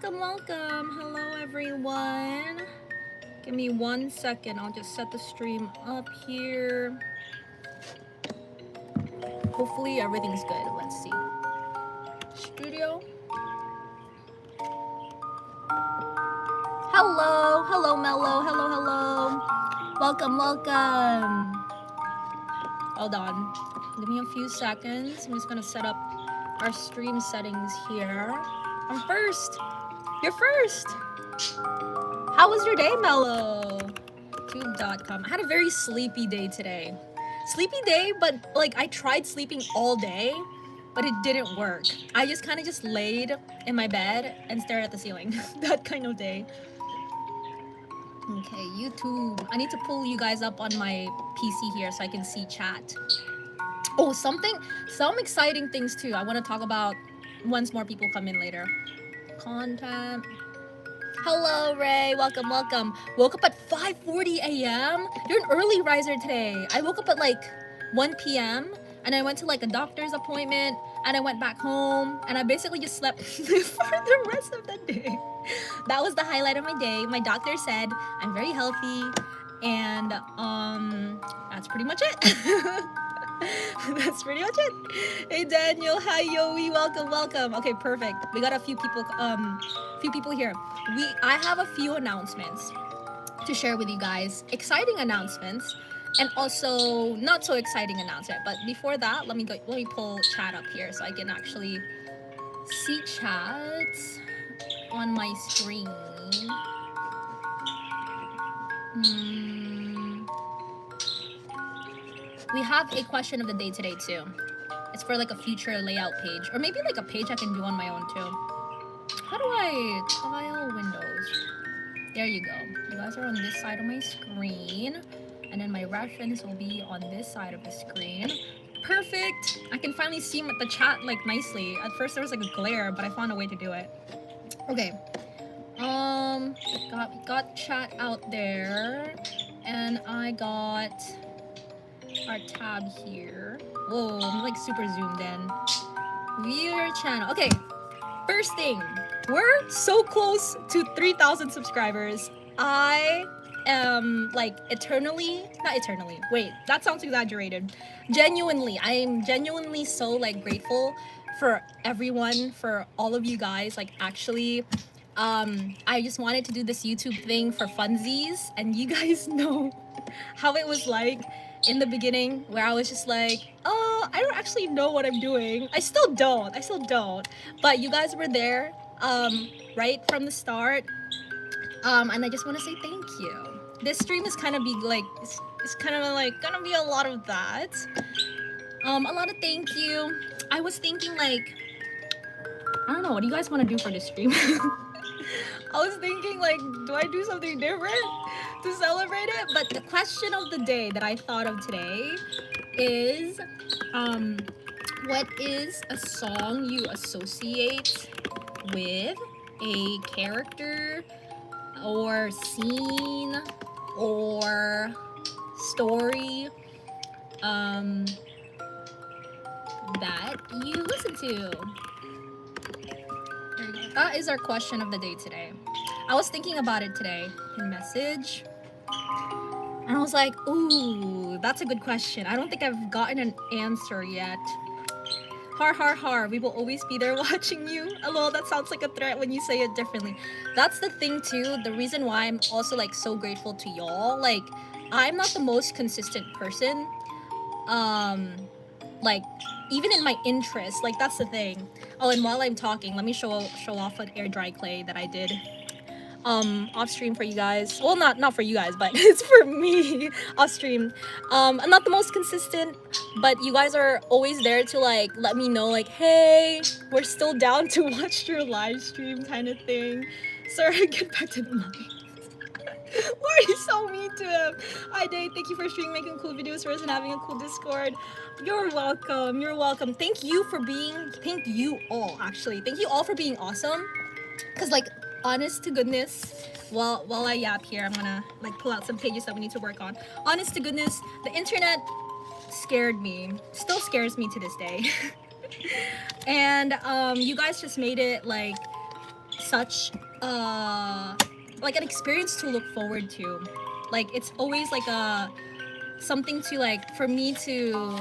welcome, welcome. Hello, everyone. Give me 1 second. I'll just set the stream up here. Hopefully, everything's good. Let's see. Studio. Hello, hello, Mello. Hello, hello. Welcome, welcome. Hold on. Give me a few seconds. I'm just gonna set up our stream settings here. I'm first. You're first. How was your day, Mello? Tube.com. I had a very sleepy day today. Sleepy day, but like I tried sleeping all day, but it didn't work. I just kind of just laid in my bed and stared at the ceiling. That kind of day. Okay, YouTube. I need to pull you guys up on my PC here so I can see chat. Oh, some exciting things too. I want to talk about once more people come in later. Content. Hello, Ray. Welcome, welcome. Woke up at 5:40 a.m. You're an early riser today. I woke up at like 1 p.m. and I went to like a doctor's appointment and I went back home and I basically just slept for the rest of the day. That was the highlight of my day. My doctor said I'm very healthy and that's pretty much it. That's pretty much it. Hey Daniel, hi Yoey, welcome, welcome. Okay, perfect. We got a few people here. I have a few announcements to share with you guys. Exciting announcements and also not so exciting announcement. But before that, let me pull chat up here so I can actually see chat on my screen. We have a question of the day today too. It's for like a future layout page or maybe like a page I can do on my own too. How do I tile windows? There you go. You guys are on this side of my screen and then my reference will be on this side of the screen. Perfect. I can finally see the chat like nicely. At first there was like a glare, but I found a way to do it. Okay. Got chat out there and I got our tab here. Whoa, I'm like super zoomed in. Viewer channel. Okay, first thing, we're so close to 3,000 subscribers. I am like not eternally. Wait, that sounds exaggerated. I'm genuinely so like grateful for everyone, for all of you guys. Like actually, I just wanted to do this YouTube thing for funsies, and you guys know how it was like in the beginning where I was just like, oh, I don't actually know what I'm doing. I still don't. But you guys were there right from the start. And I just want to say thank you. This stream is kind of be like, it's kind of like gonna be a lot of that. A lot of thank you. I was thinking like, I don't know, what do you guys want to do for this stream? I was thinking like, do I do something different to celebrate it? But the question of the day that I thought of today is, what is a song you associate with a character or scene or story that you listen to? That is our question of the day today. I was thinking about it today in message. And I was like, ooh, that's a good question. I don't think I've gotten an answer yet. Har har har, we will always be there watching you. Lol, that sounds like a threat when you say it differently. That's the thing too, the reason why I'm also like so grateful to y'all. Like, I'm not the most consistent person. Like, even in my interests, like that's the thing. Oh, and while I'm talking, let me show off an air dry clay that I did off stream for you guys. Well, not for you guys, but it's for me off stream. I'm not the most consistent, but you guys are always there to like let me know like, hey, we're still down to watch your live stream kind of thing. Sorry, get back to the mic. Why are you so mean to him? Hi Dave, thank you for streaming, making cool videos for us and having a cool Discord. You're welcome. Thank you all actually. Thank you all for being awesome. Cause like, honest to goodness, while I yap here, I'm gonna like pull out some pages that we need to work on. Honest to goodness, the internet scared me. Still scares me to this day. And you guys just made it like such like an experience to look forward to. Like it's always like a something to like for me to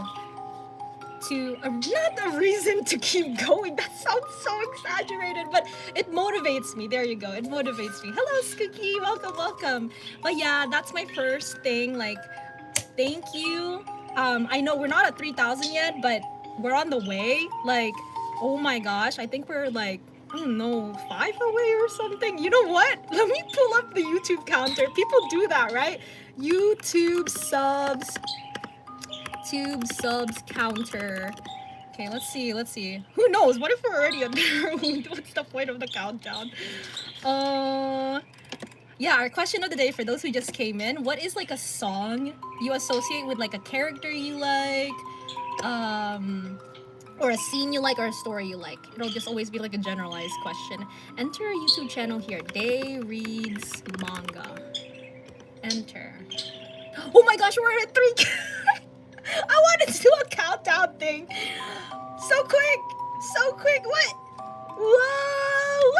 not a reason to keep going. That sounds so exaggerated, but it motivates me. There you go. It motivates me. Hello, Skooky. Welcome, welcome. But yeah, that's my first thing. Like, thank you. I know we're not at 3,000 yet, but we're on the way. Like, oh my gosh, I think we're like, I don't know, 5 away or something. You know what? Let me pull up the YouTube counter. People do that, right? YouTube subs counter. Okay, let's see. Who knows? What if we're already at there? What's the point of the countdown? Yeah, our question of the day for those who just came in, what is like a song you associate with like a character you like? Or a scene you like or a story you like. It'll just always be like a generalized question. Enter our YouTube channel here. Day Reads Manga. Enter. Oh my gosh, we're at 3K. I wanted to do a countdown thing. So quick. What? Whoa.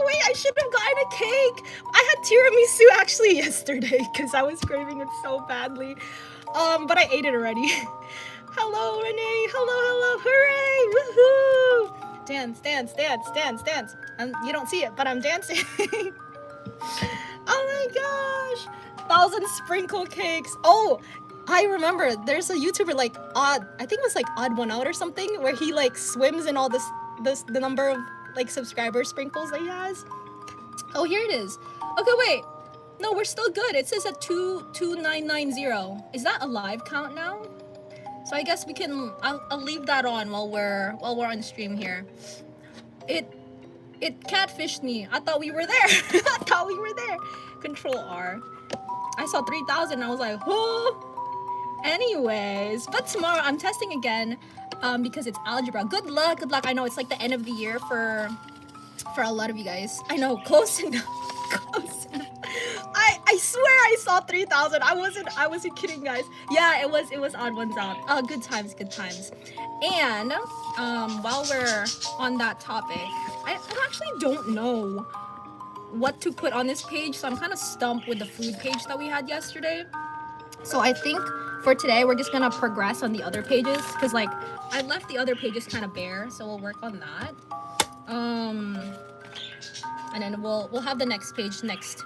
Wait, I should have gotten a cake. I had tiramisu actually yesterday because I was craving it so badly. But I ate it already. Hello, Renee. Hello. Hooray. Woohoo. Dance. You don't see it, but I'm dancing. Oh my gosh. 1,000 sprinkle cakes. Oh, I remember there's a YouTuber like I think it was like Odd One Out or something, where he like swims in all the number of like subscriber sprinkles that he has. Oh, here it is. Okay, wait. No, we're still good. It says at 22990. Is that a live count now? So I guess we can. I'll leave that on while we're on stream here. It catfished me. I thought we were there. Control R. I saw 3,000. I was like, whoa. Anyways, but tomorrow I'm testing again because it's algebra. Good luck. I know it's like the end of the year for a lot of you guys. I know, close enough. I swear I saw 3,000. I wasn't kidding, guys. Yeah, it was Odd Ones Out. Good times. And while we're on that topic, I actually don't know what to put on this page, so I'm kind of stumped with the food page that we had yesterday. So I think for today we're just gonna progress on the other pages because like I left the other pages kind of bare, so we'll work on that. And then we'll have the next page next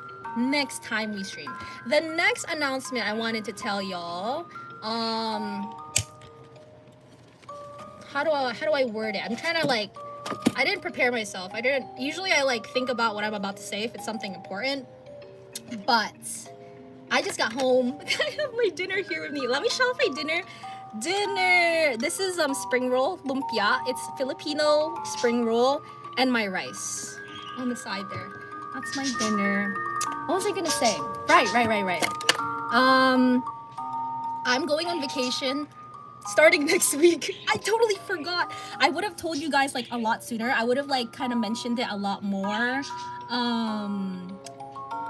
time we stream. The next announcement I wanted to tell y'all, how do I word it? I'm trying to like, I didn't prepare myself. Usually I like think about what I'm about to say if it's something important, but I just got home. I have my dinner here with me. Let me show off my dinner. This is spring roll, lumpia. It's Filipino spring roll and my rice on the side there. That's my dinner. What was I gonna say? Right. I'm going on vacation starting next week. I totally forgot. I would have told you guys like a lot sooner. I would have like kind of mentioned it a lot more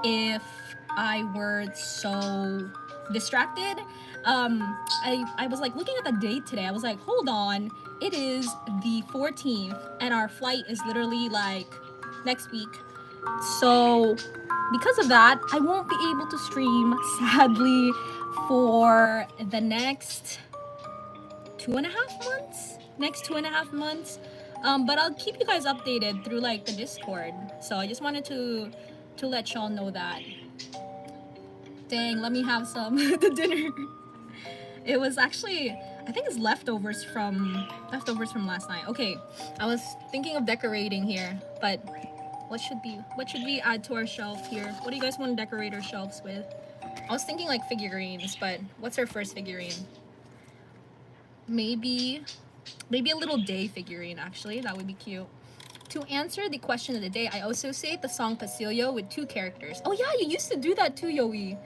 if I were so distracted. I was like looking at the date today. I was like, hold on, it is the 14th and our flight is literally like next week. So because of that, I won't be able to stream, sadly, for the next 2.5 months. But I'll keep you guys updated through like the Discord. So I just wanted to let y'all know that. Dang, let me have some the dinner. It was actually, I think it's leftovers from last night. Okay, I was thinking of decorating here, but what should we add to our shelf here? What do you guys want to decorate our shelves with? I was thinking like figurines, but what's our first figurine? Maybe a little day figurine, actually. That would be cute. To answer the question of the day, I associate the song Pasillo with 2 characters. Oh yeah, you used to do that too, Yoey.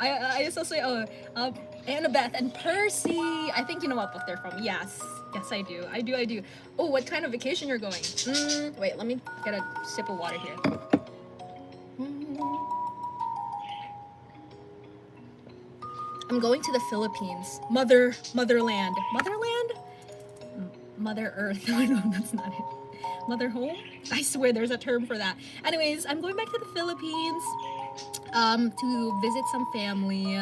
I associate Annabeth and Percy. I think you know what book they're from. Yes, I do. Oh, what kind of vacation you're going? Wait, let me get a sip of water here. I'm going to the Philippines. Motherland. Mother Earth. No, that's not it. Mother Home? I swear there's a term for that. Anyways, I'm going back to the Philippines to visit some family,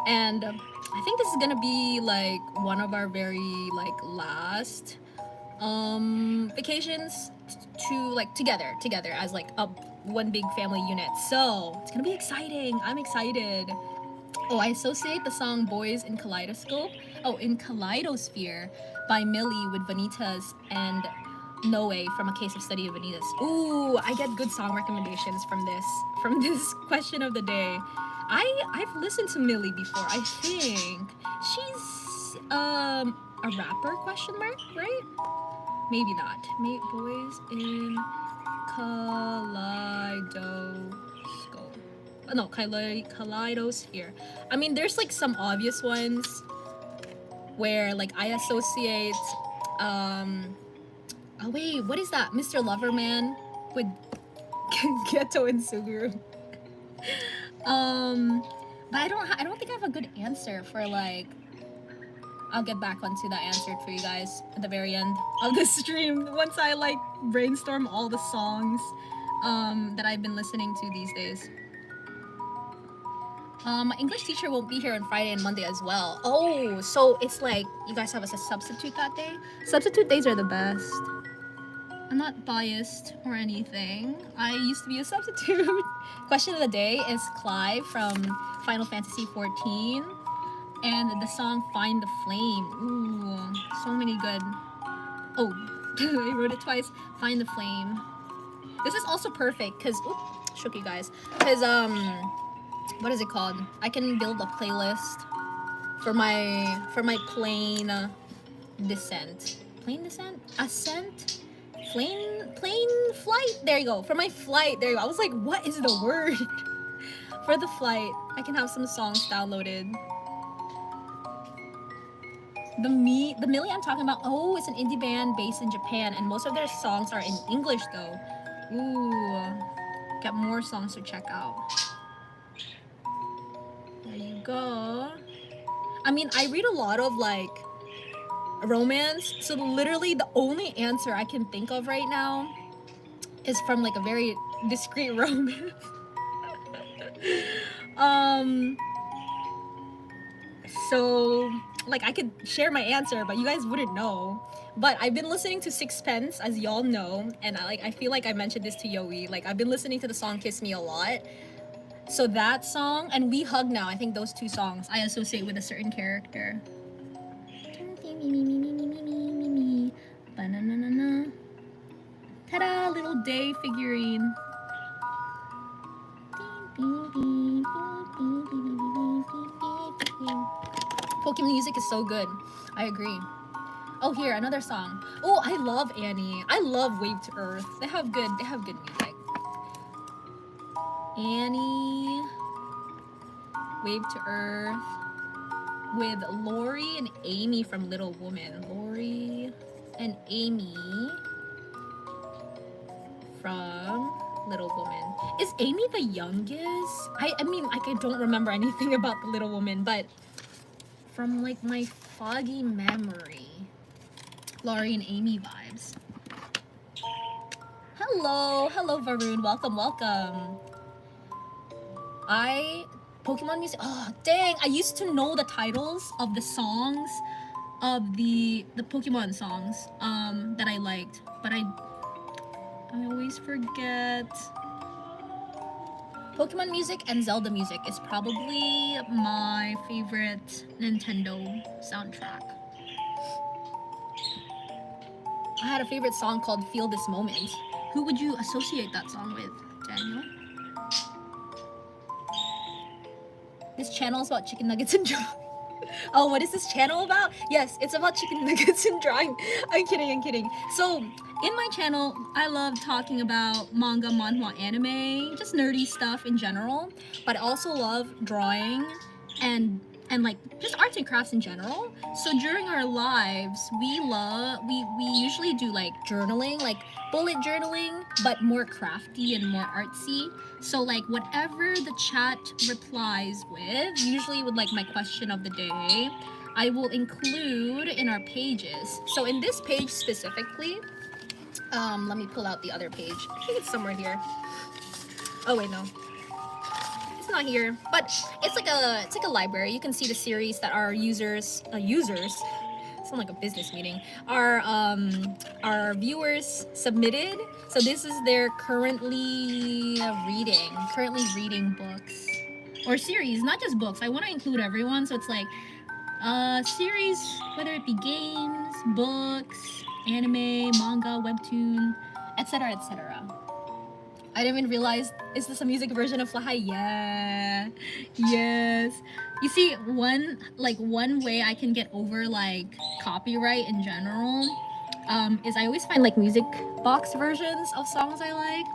and I think this is gonna be like one of our very like last vacations to like together as like a one big family unit. So it's gonna be exciting. I'm excited. Oh, I associate the song Boys in Kaleidoscope. Oh, in Kaleidosphere by Millie with Vanitas and Noe from A Case of Study of Vanitas. Ooh, I get good song recommendations from this question of the day. I've listened to Millie before. I think she's a rapper question mark, right? Maybe not. Boys in Kaleidoscope. No, Kaleidosphere. I mean, there's like some obvious ones where like I associate oh wait, what is that? Mr. Loverman with Geto and Suguru. But I don't think I have a good answer for like. I'll get back onto that answer for you guys at the very end of the stream once I like brainstorm all the songs that I've been listening to these days. My English teacher won't be here on Friday and Monday as well. Oh, so it's like you guys have us a substitute that day? Substitute days are the best. I'm not biased or anything. I used to be a substitute. Question of the day is Clive from Final Fantasy XIV. And the song Find the Flame. Ooh, so many good. Oh, I wrote it twice. Find the Flame. This is also perfect because, shook you guys. Because, what is it called? I can build a playlist for my plane descent. Plane descent? Ascent? Plane flight? There you go. For my flight, there you go. I was like, what is the word? For the flight, I can have some songs downloaded. The Millie I'm talking about, oh, it's an indie band based in Japan, and most of their songs are in English though. Ooh, got more songs to check out. There you go. I mean, I read a lot of like romance, so literally the only answer I can think of right now is from like a very discreet romance. So like I could share my answer, but you guys wouldn't know. But I've been listening to Sixpence, as y'all know, and I feel like I mentioned this to Yoey. Like I've been listening to the song Kiss Me a lot. So that song and We Hug Now, I think those two songs I associate with a certain character. Ta-da, little Day figurine. Pokemon music is so good. I agree. Oh, here, another song. Oh, I love Annie. I love Wave to Earth. They have good music. Annie, Wave to Earth, with Lori and Amy from Little Woman. Lori and Amy from Little Woman. Is Amy the youngest? I mean, like, I don't remember anything about the Little Woman, but from like my foggy memory, Lori and Amy vibes. Hello, Varun. Welcome. Pokemon music. Oh, dang! I used to know the titles of the songs, of the Pokemon songs that I liked, but I always forget. Pokemon music and Zelda music is probably my favorite Nintendo soundtrack. I had a favorite song called Feel This Moment. Who would you associate that song with, Daniel? This channel is about chicken nuggets and drawing. Oh, what is this channel about? Yes, it's about chicken nuggets and drawing. I'm kidding. So, in my channel, I love talking about manga, manhwa, anime, just nerdy stuff in general. But I also love drawing and like just arts and crafts in general. So during our lives, we usually do like journaling, like bullet journaling, but more crafty and more artsy. So like whatever the chat replies with, usually with like my question of the day, I will include in our pages. So in this page specifically, let me pull out the other page. I think it's somewhere here. Oh wait, no, it's not here. But it's like a library. You can see the series that our users sound like a business meeting. Our viewers submitted. So this is their currently reading books or series, not just books. I want to include everyone, so it's like series, whether it be games, books, anime, manga, webtoon, etc., etc. I didn't even realize, is this a music version of Fly? Yeah. Yes. You see, one way I can get over like copyright in general is I always find like music box versions of songs I like.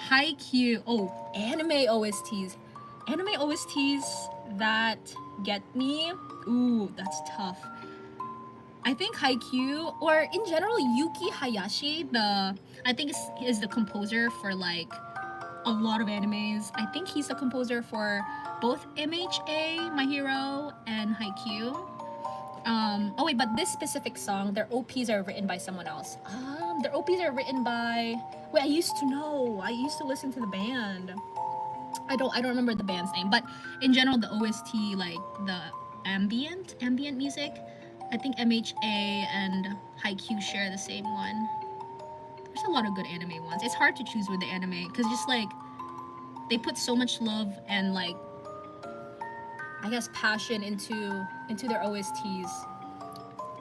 Haikyuu. Oh, anime OSTs. Anime OSTs that get me. Ooh, that's tough. I think Haikyuu, or in general Yuki Hayashi, I think is the composer for like a lot of animes. I think he's the composer for both MHA, My Hero, and Haikyuu. Oh wait, but this specific song, their OPs are written by someone else. Their OPs are written by. Wait, I used to know. I used to listen to the band. I don't remember the band's name, but in general, the OST, like the ambient music, I think MHA and Haikyuu share the same one. There's a lot of good anime ones. It's hard to choose with the anime because just like they put so much love and like I guess passion into their OSTs.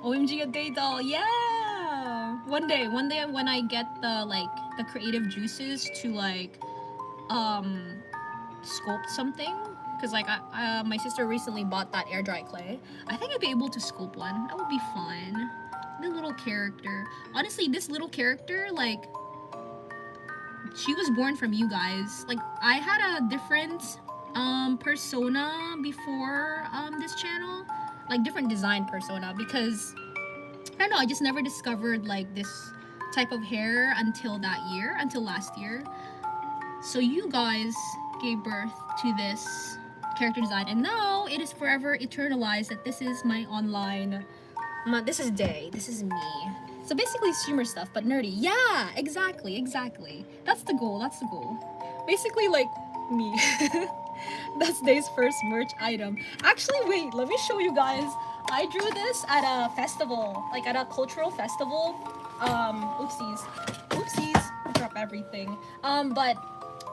OMG a day doll, yeah. One day when I get the creative juices to like sculpt something, because like my sister recently bought that air dry clay. I think I'd be able to sculpt one. That would be fun. The little character. Honestly, this little character, like, she was born from you guys. Like, I had a different persona before this channel, like different design persona, because I don't know, I just never discovered like this type of hair until last year. So you guys gave birth to this character design, and now it is forever eternalized that this is my online. This is Day. This is me. So basically streamer stuff, but nerdy. Yeah, exactly. That's the goal. Basically like me. That's Day's first merch item. Actually, wait, let me show you guys. I drew this at a festival, like at a cultural festival. Oopsies. Drop everything. But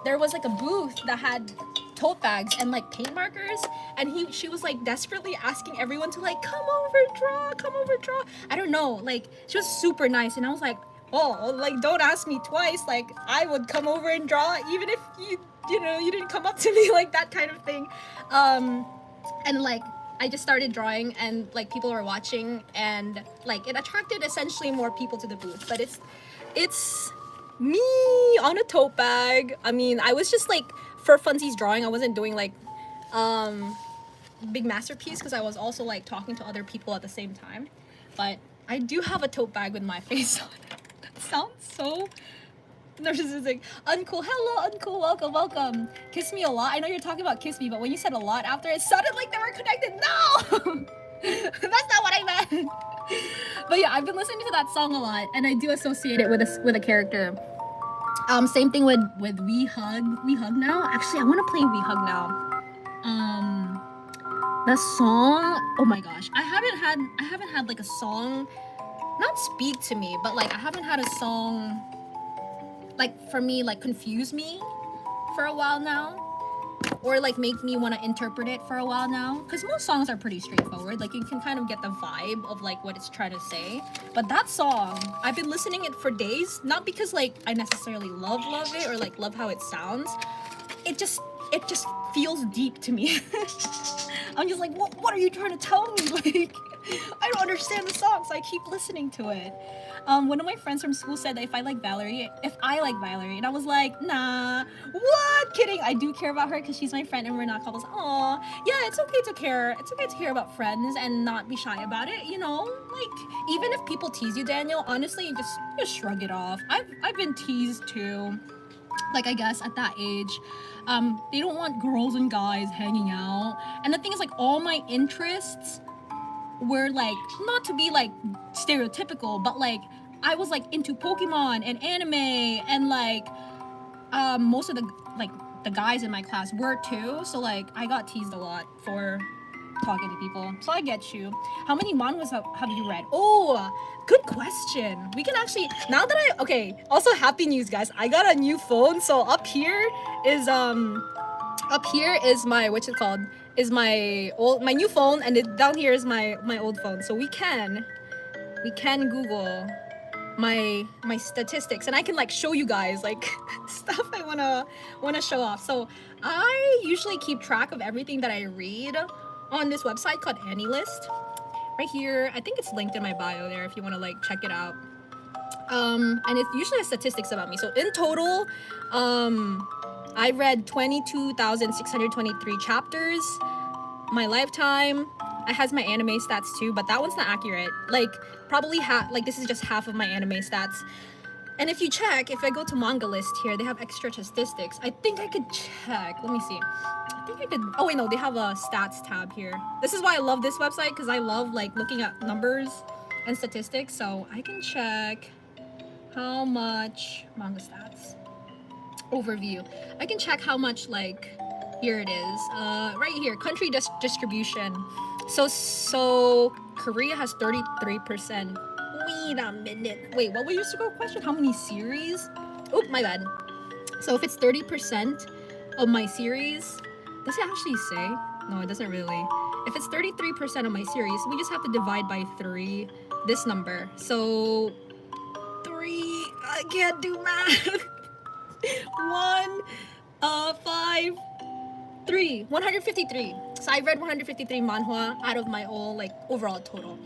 there was like a booth that had tote bags and like paint markers, and she was like desperately asking everyone to like come over draw. I don't know, like she was super nice, and I was like, oh, like don't ask me twice, like I would come over and draw even if you didn't come up to me, like that kind of thing. And like I just started drawing, and like people were watching, and like it attracted essentially more people to the booth. But it's me on a tote bag. I mean, I was just like for funsies drawing. I wasn't doing like big masterpiece because I was also like talking to other people at the same time. But I do have a tote bag with my face on it. That sounds so narcissistic. Uncool, hello Uncool, welcome. Kiss me a lot. I know you're talking about kiss me, but when you said a lot after, it sounded like they were connected. No, that's not what I meant. But yeah, I've been listening to that song a lot, and I do associate it with a character. Same thing with We Hug Now. Actually, I want to play We Hug Now. The song, oh my gosh, I haven't had like a song not speak to me, but like I haven't had a song like for me like confuse me for a while now, or like make me want to interpret it for a while now, because most songs are pretty straightforward, like you can kind of get the vibe of like what it's trying to say. But that song, I've been listening it for days, not because like I necessarily love it or like love how it sounds. It just feels deep to me. I'm just like, what are you trying to tell me? Like, I don't understand the song, so I keep listening to it. One of my friends from school said that if I like Valerie, and I was like, nah, what? Kidding. I do care about her because she's my friend and we're not couples. Aw, yeah, it's okay to care. It's okay to care about friends and not be shy about it, you know? Like, even if people tease you, Daniel, honestly, you just shrug it off. I've been teased too. Like, I guess at that age, they don't want girls and guys hanging out. And the thing is, like, all my interests were like, not to be like stereotypical, but like I was like into Pokemon and anime, and like most of the guys in my class were too. So like I got teased a lot for talking to people. So I get you. How many manhwas have you read? Oh, good question. We can actually, now that okay, also happy news guys. I got a new phone. So up here is my, what's it called? Is my new phone, and down here is my old phone. So we can Google my statistics, and I can like show you guys like stuff I wanna show off. So I usually keep track of everything that I read on this website called AnyList. Right here, I think it's linked in my bio there if you want to like check it out. And it usually has statistics about me. So in total, I read 22,623 chapters my lifetime. It has my anime stats too, but that one's not accurate. Like probably like this is just half of my anime stats. And if you check, if I go to manga list here, they have extra statistics. I think I could check. Let me see. I think I could. Oh wait, no, they have a stats tab here. This is why I love this website, because I love like looking at numbers and statistics. So I can check how much manga stats overview. I can check how much, like, here it is. Right here, country distribution. So Korea has 33%. Wait a minute. Wait, what was your second question? How many series? Oh, my bad. So if it's 30% of my series, does it actually say? No, it doesn't really. If it's 33% of my series, we just have to divide by 3 this number. So 3, I can't do math. 1, 5, 3, 153. So I read 153 manhwa out of my whole like overall total.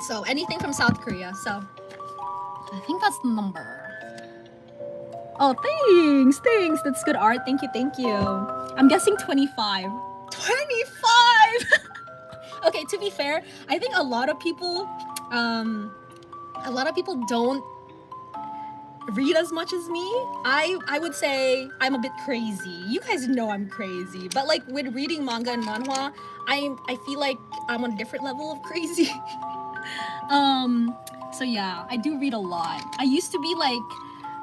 So anything from South Korea. So I think that's the number. Oh, thanks. That's good art. Thank you. I'm guessing 25. 25. Okay, to be fair, I think a lot of people don't read as much as me. I would say I'm a bit crazy. You guys know I'm crazy, but like with reading manga and manhwa, I feel like I'm on a different level of crazy. So yeah, I do read a lot. I used to be like,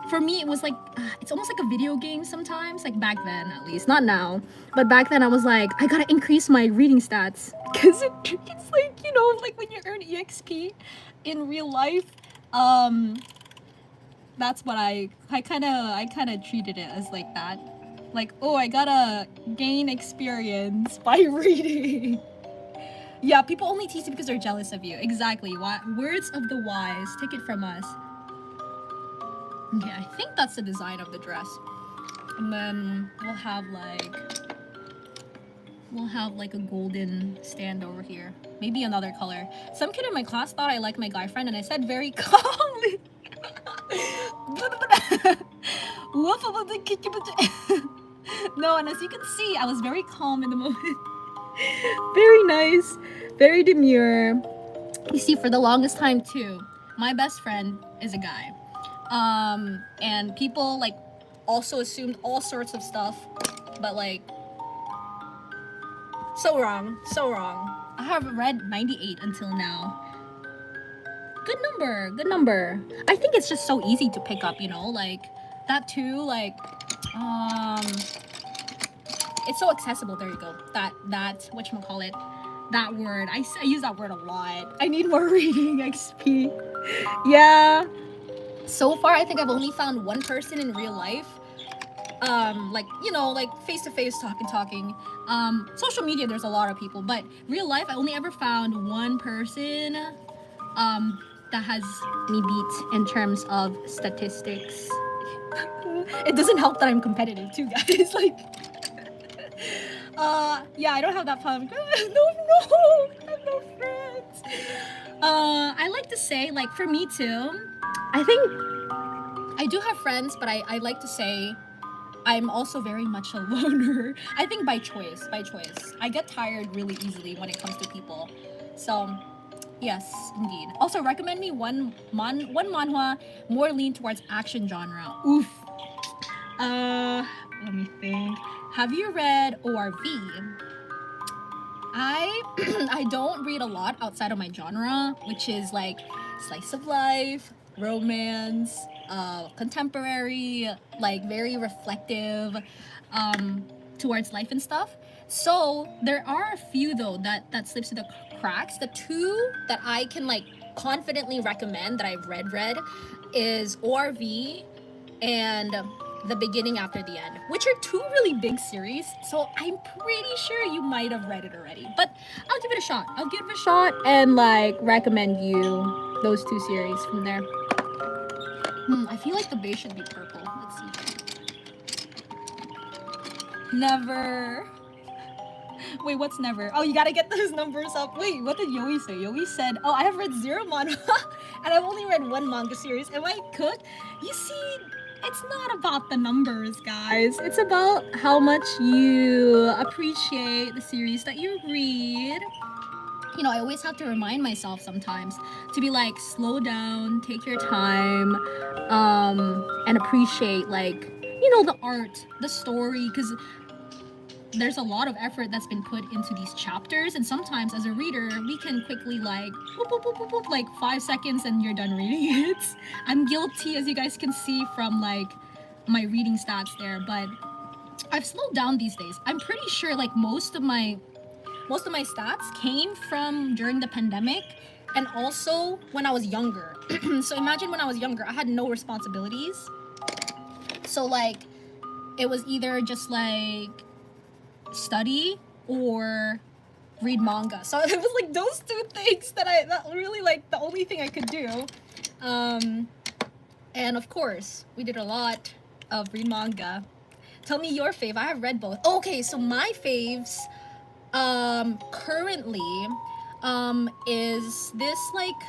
for me it was like it's almost like a video game sometimes, like back then at least, not now, but back then I was like, I gotta increase my reading stats, because it's like, you know, like when you earn EXP in real life. That's what I kind of treated it as, like that. Like, oh, I gotta gain experience by reading. Yeah, people only tease you because they're jealous of you. Exactly. Words of the wise. Take it from us. Okay, I think that's the design of the dress. And then we'll have like a golden stand over here. Maybe another color. Some kid in my class thought I liked my guy friend, and I said very calmly. No, and as you can see, I was very calm in the moment. Very nice, very demure. You see, for the longest time too, my best friend is a guy. And people like also assumed all sorts of stuff, but like, so wrong. I have read 98 until now. Good number. I think it's just so easy to pick up, you know, like that too, like it's so accessible. There you go. That whatchamacallit, that word. I use that word a lot. I need more reading XP. Yeah. So far, I think I've only found one person in real life. Like, you know, like face-to-face talking. Social media, there's a lot of people, but real life, I only ever found one person that has me beat in terms of statistics. It doesn't help that I'm competitive too, guys. Like, yeah, I don't have that fun. No, I have no friends. I like to say, like, for me too, I think I do have friends, but I like to say I'm also very much a loner. I think by choice. I get tired really easily when it comes to people. So, yes, indeed. Also, recommend me one manhwa more lean towards action genre. Oof. Let me think. Have you read ORV? I I don't read a lot outside of my genre, which is like slice of life, romance, contemporary, like very reflective, towards life and stuff. So there are a few though that slips through the cracks. The two that I can like confidently recommend that I've read is ORV and The Beginning After the End, which are two really big series. So I'm pretty sure you might have read it already. But I'll give it a shot. I'll give it a shot and like recommend you those two series from there. I feel like the base should be purple. Let's see. Never. Wait, what's never? Oh, you gotta get those numbers up. Wait, what did Yoi say? Yoi said, oh, I have read 0 manhwa and I've only read 1 manga series. Am I cooked? You see, it's not about the numbers, guys. It's about how much you appreciate the series that you read. You know, I always have to remind myself sometimes to be like, slow down, take your time, and appreciate like, you know, the art, the story, because there's a lot of effort that's been put into these chapters, and sometimes as a reader we can quickly like boop, boop, boop, boop, boop, like 5 seconds and you're done reading it. I'm guilty, as you guys can see from like my reading stats there, but I've slowed down these days. I'm pretty sure like most of my stats came from during the pandemic and also when I was younger. So imagine when I was younger, I had no responsibilities, so like it was either just like study or read manga. So it was like those two things that really like the only thing I could do. And of course, we did a lot of read manga. Tell me your fave. I have read both. Okay, so my faves currently is this like,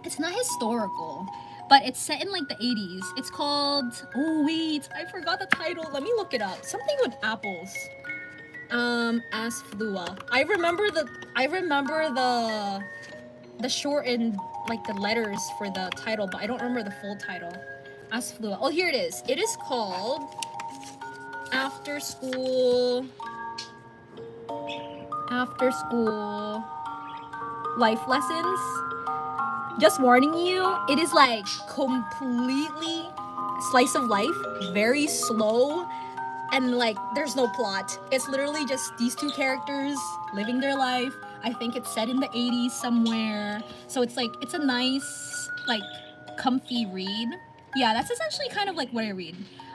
it's not historical, but it's set in like the 80s. It's called, oh wait, I forgot the title. Let me look it up. Something with apples. As Flua. I remember the short and like the letters for the title, but I don't remember the full title. As Flua. Oh, here it is. It is called After School Life Lessons. Just warning you, it is like completely slice of life, very slow, and like there's no plot. It's literally just these two characters living their life. I think it's set in the 80s somewhere, so it's like it's a nice like comfy read. Yeah, that's essentially kind of like what I read.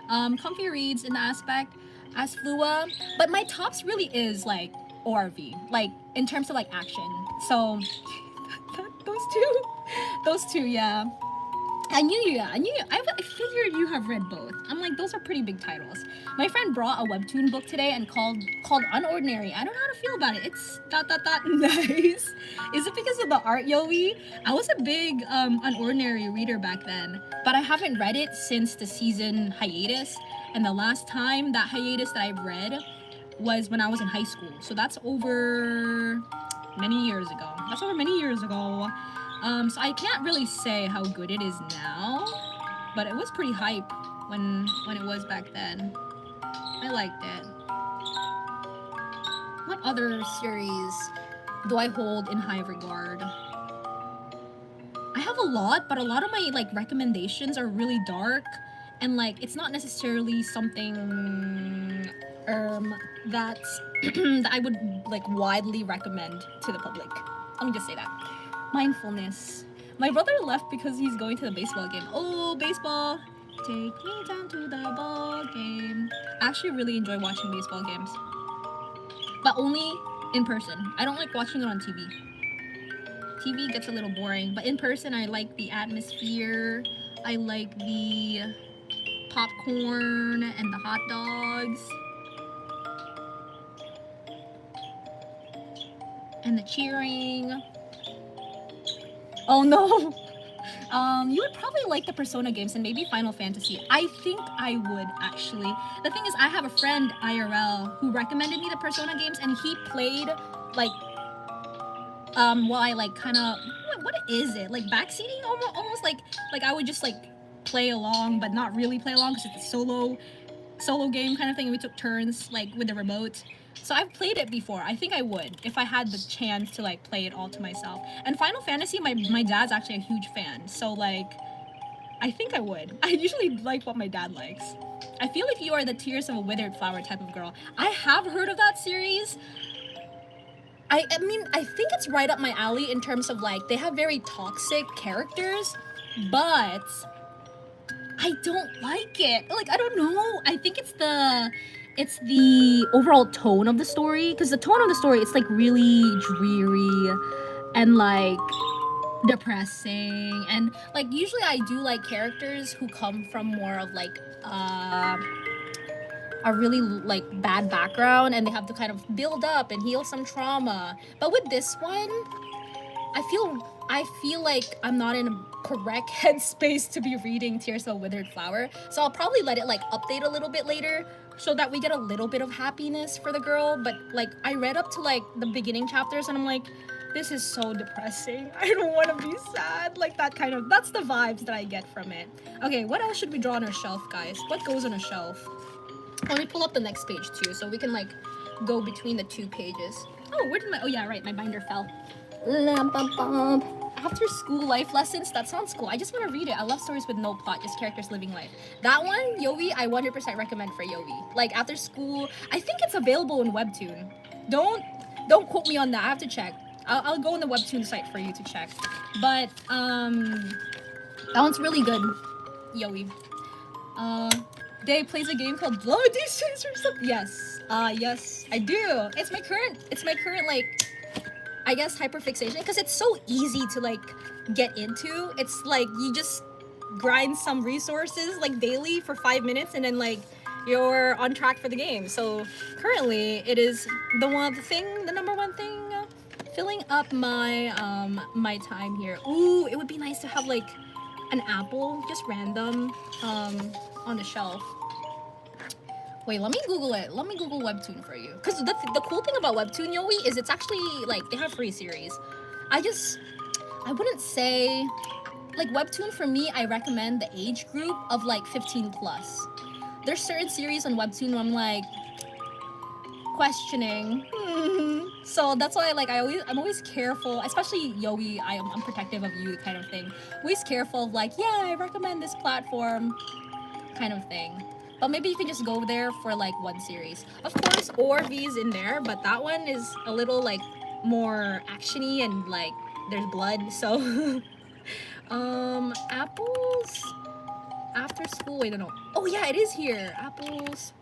Comfy reads in the aspect as Flua, but my tops really is like ORV, like in terms of like action. So those two, yeah. I knew you. I figured you have read both. I'm like, those are pretty big titles. My friend brought a webtoon book today and called Unordinary. I don't know how to feel about it. It's ... nice. Is it because of the art, Yoi? I was a big Unordinary reader back then, but I haven't read it since the season hiatus. And the last time that hiatus that I read was when I was in high school. So that's over many years ago. So I can't really say how good it is now, but it was pretty hype when it was back then. I liked it. What other series do I hold in high regard? I have a lot, but a lot of my like recommendations are really dark, and like it's not necessarily something that's that I would like widely recommend to the public. Let me just say that. Mindfulness. My brother left because he's going to the baseball game. Oh, baseball! Take me down to the ball game. I actually really enjoy watching baseball games, but only in person. I don't like watching it on TV. TV gets a little boring, but in person I like the atmosphere. I like the popcorn and the hot dogs and the cheering. Oh no. You would probably like the Persona games and maybe Final Fantasy. I think I would actually. The thing is, I have a friend IRL who recommended me the Persona games, and he played like while I like kind of what is it, like backseating, almost like I would just like play along but not really play along because it's a solo game kind of thing, and we took turns like with the remote. So I've played it before. I think I would if I had the chance to like play it all to myself. And Final Fantasy, my dad's actually a huge fan. So like I think I would. I usually like what my dad likes. I feel like you are the Tears of a Withered Flower type of girl. I have heard of that series. I mean, I think it's right up my alley in terms of like they have very toxic characters, but I don't like it. Like I don't know. I think it's the overall tone of the story, because the tone of the story it's like really dreary and like depressing, and like usually I do like characters who come from more of like a really like bad background, and they have to kind of build up and heal some trauma. But with this one, I feel like I'm not in a correct headspace to be reading Tears of a Withered Flower. So I'll probably let it like update a little bit later so that we get a little bit of happiness for the girl. But like I read up to like the beginning chapters and I'm like, this is so depressing. I don't want to be sad. Like that's the vibes that I get from it. Okay, what else should we draw on our shelf, guys? What goes on a shelf? Let me pull up the next page too so we can like go between the two pages. Oh, where did my, oh yeah, right, my binder fell. After school life lessons, that sounds cool. I just want to read it. I love stories with no plot, just characters living life. That one, Yowie, I 100% recommend for Yowie. Like after school, I think it's available in Webtoon. Don't quote me on that. I have to check. I'll go on the Webtoon site for you to check. But that one's really good, Yowie. Day plays a game called Bloody Days or something. Yes, yes, I do. It's my current like, I guess hyperfixation, because it's so easy to like get into. It's like you just grind some resources like daily for 5 minutes and then like you're on track for the game. So currently it is the number one thing filling up my my time here. Ooh, it would be nice to have like an apple, just random, on the shelf. Wait, let me Google it. Let me Google Webtoon for you. Because the cool thing about Webtoon, Yowie, is it's actually, like, they have free series. I wouldn't say, like, Webtoon, for me, I recommend the age group of, like, 15 plus. There's certain series on Webtoon where I'm, like, questioning. So that's why, like, I'm always careful, especially Yowie, I'm protective of you kind of thing. Always careful of, like, yeah, I recommend this platform kind of thing. But maybe you can just go there for like one series. Of course, ORV's in there, but that one is a little like more actiony and like there's blood. So, apples after school. Wait, no. Oh yeah, it is here. Apples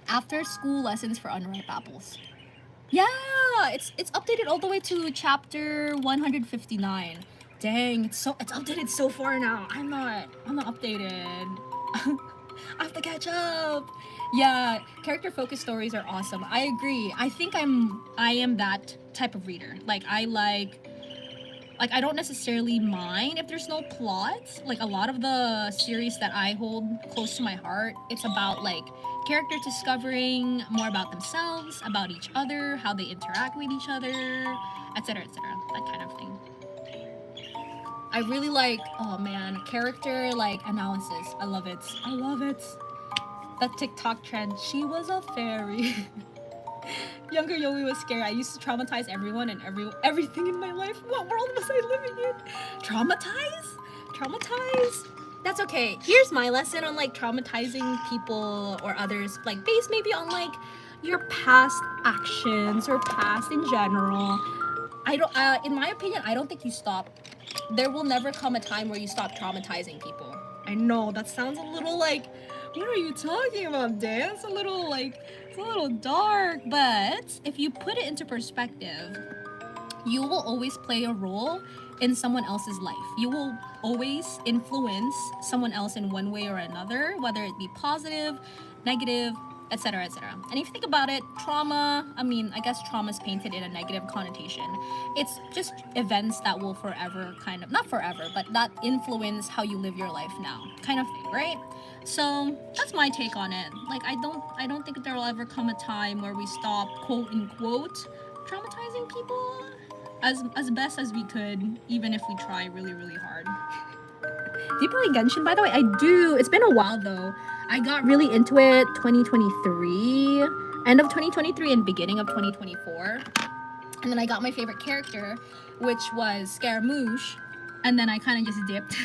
after school lessons for unripe apples. Yeah, it's updated all the way to chapter 159. Dang, it's updated so far now. I'm not updated. I have to catch up. Yeah, character focused stories are awesome. I agree. I think I am that type of reader. Like I don't necessarily mind if there's no plot. Like a lot of the series that I hold close to my heart, it's about like characters discovering more about themselves, about each other, how they interact with each other, etc., etc. That kind of thing. I really like, oh man, character like analysis. I love it. I love it. That TikTok trend. She was a fairy. Younger Yowie was scary. I used to traumatize everyone and everything in my life. What world was I living in? Traumatize? That's okay. Here's my lesson on like traumatizing people or others, like based maybe on like your past actions or past in general. I don't. In my opinion, I don't think you stop. There will never come a time where you stop traumatizing people. I know that sounds a little like, what are you talking about, Dan? It's a little dark. But if you put it into perspective, you will always play a role in someone else's life. You will always influence someone else in one way or another, whether it be positive, negative, etc., etc. And if you think about it, trauma, I guess trauma is painted in a negative connotation. It's just events that will forever kind of, not forever, but that influence how you live your life now, kind of thing, right? So that's my take on it. Like, I don't think there will ever come a time where we stop, quote unquote, traumatizing people as best as we could, even if we try really, really hard. Do you play Genshin, by the way? I do. It's been a while though. I got really into it 2023. end of 2023 and beginning of 2024. And then I got my favorite character, which was Scaramouche. And then I kind of just dipped.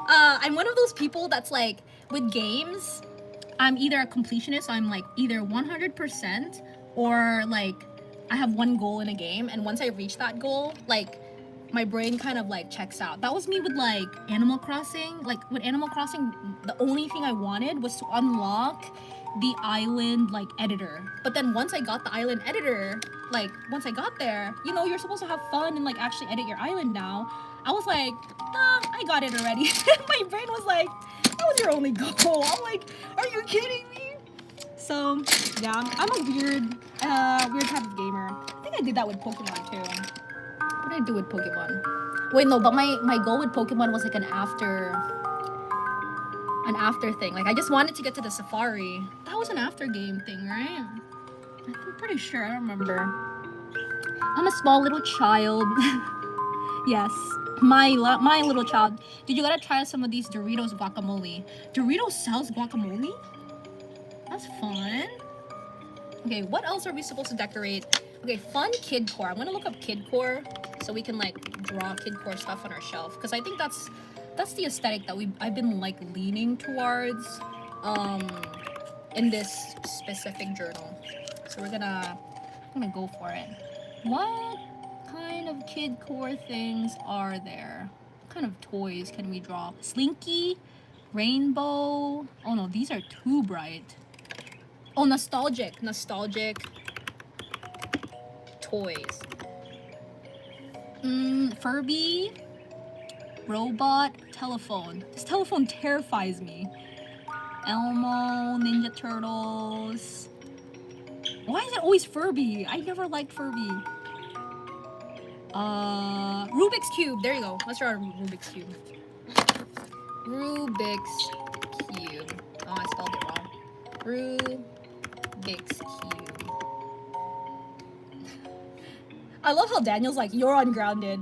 I'm one of those people that's like, with games, I'm either a completionist, so I'm like either 100% or like I have one goal in a game, and once I reach that goal, like my brain kind of like checks out. That was me with like Animal Crossing. Like with Animal Crossing, the only thing I wanted was to unlock the island like editor. But then once I got the island editor, like once I got there, you know, you're supposed to have fun and like actually edit your island now. I was like, nah, I got it already. My brain was like, that was your only goal. I'm like, are you kidding me? So yeah, I'm a weird type of gamer. I think I did that with Pokemon too. What did I do with Pokemon? Wait, no, but my goal with Pokemon was like an after thing. Like I just wanted to get to the safari. That was an after game thing, right? I'm pretty sure. I don't remember. I'm a small little child. Yes, my little child. Did you gotta try some of these Doritos guacamole? Doritos sells guacamole? That's fun. Okay, what else are we supposed to decorate? Okay, fun kidcore. I'm gonna look up kidcore so we can like draw kidcore stuff on our shelf, because I think that's the aesthetic that I've been like leaning towards in this specific journal. So I'm gonna go for it. What kind of kidcore things are there? What kind of toys can we draw? Slinky, rainbow. Oh no, these are too bright. Oh, nostalgic toys. Furby, robot, telephone. This telephone terrifies me. Elmo, Ninja Turtles. Why is it always Furby? I never liked Furby. Rubik's Cube. There you go. Let's draw a Rubik's Cube. Rubik's Cube. Oh, I spelled it wrong. Rubik's Cube. I love how Daniel's like, you're ungrounded.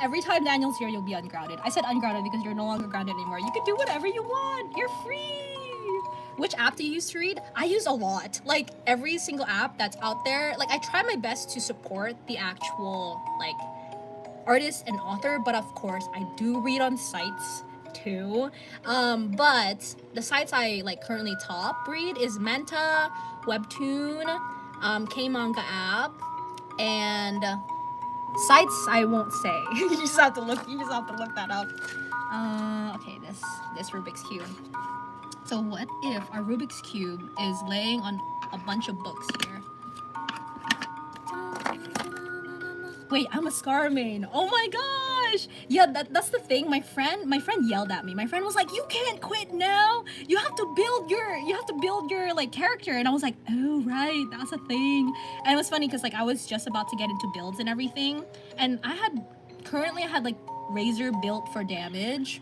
Every time Daniel's here, you'll be ungrounded. I said ungrounded because you're no longer grounded anymore. You can do whatever you want. You're free. Which app do you use to read? I use a lot. Like every single app that's out there. Like I try my best to support the actual like artist and author, but of course I do read on sites too. But the sites I like currently top read is Manta, Webtoon, K-Manga app, and sites I won't say. You just have to look that up. Okay, this Rubik's Cube. So what if our Rubik's Cube is laying on a bunch of books here? Wait, I'm a Scar main. Oh my gosh! Yeah, that's the thing. My friend yelled at me. My friend was like, "You can't quit now. You have to build your like character." And I was like, "Oh right, that's a thing." And it was funny because like I was just about to get into builds and everything, and I had like Razor built for damage.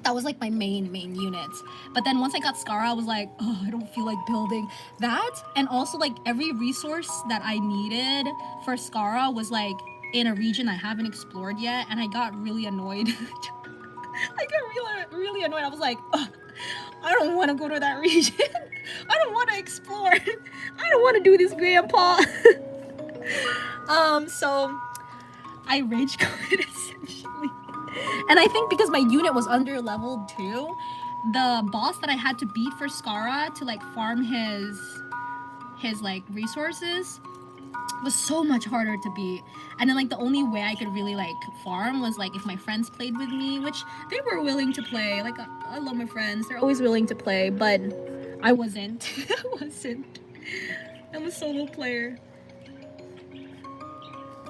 That was like my main units. But then once I got Scar, I was like, oh, I don't feel like building that. And also like every resource that I needed for Scara was like in a region I haven't explored yet, and I got really annoyed. I got really annoyed. I was like, oh, I don't want to go to that region. I don't want to explore. I don't want to do this, Grandpa. So I rage quit essentially. And I think because my unit was under leveled too, the boss that I had to beat for Scara to like farm his like resources was so much harder to beat. And then like the only way I could really like farm was like if my friends played with me, which they were willing to play. Like I love my friends, they're always willing to play, but I wasn't. I'm a solo player.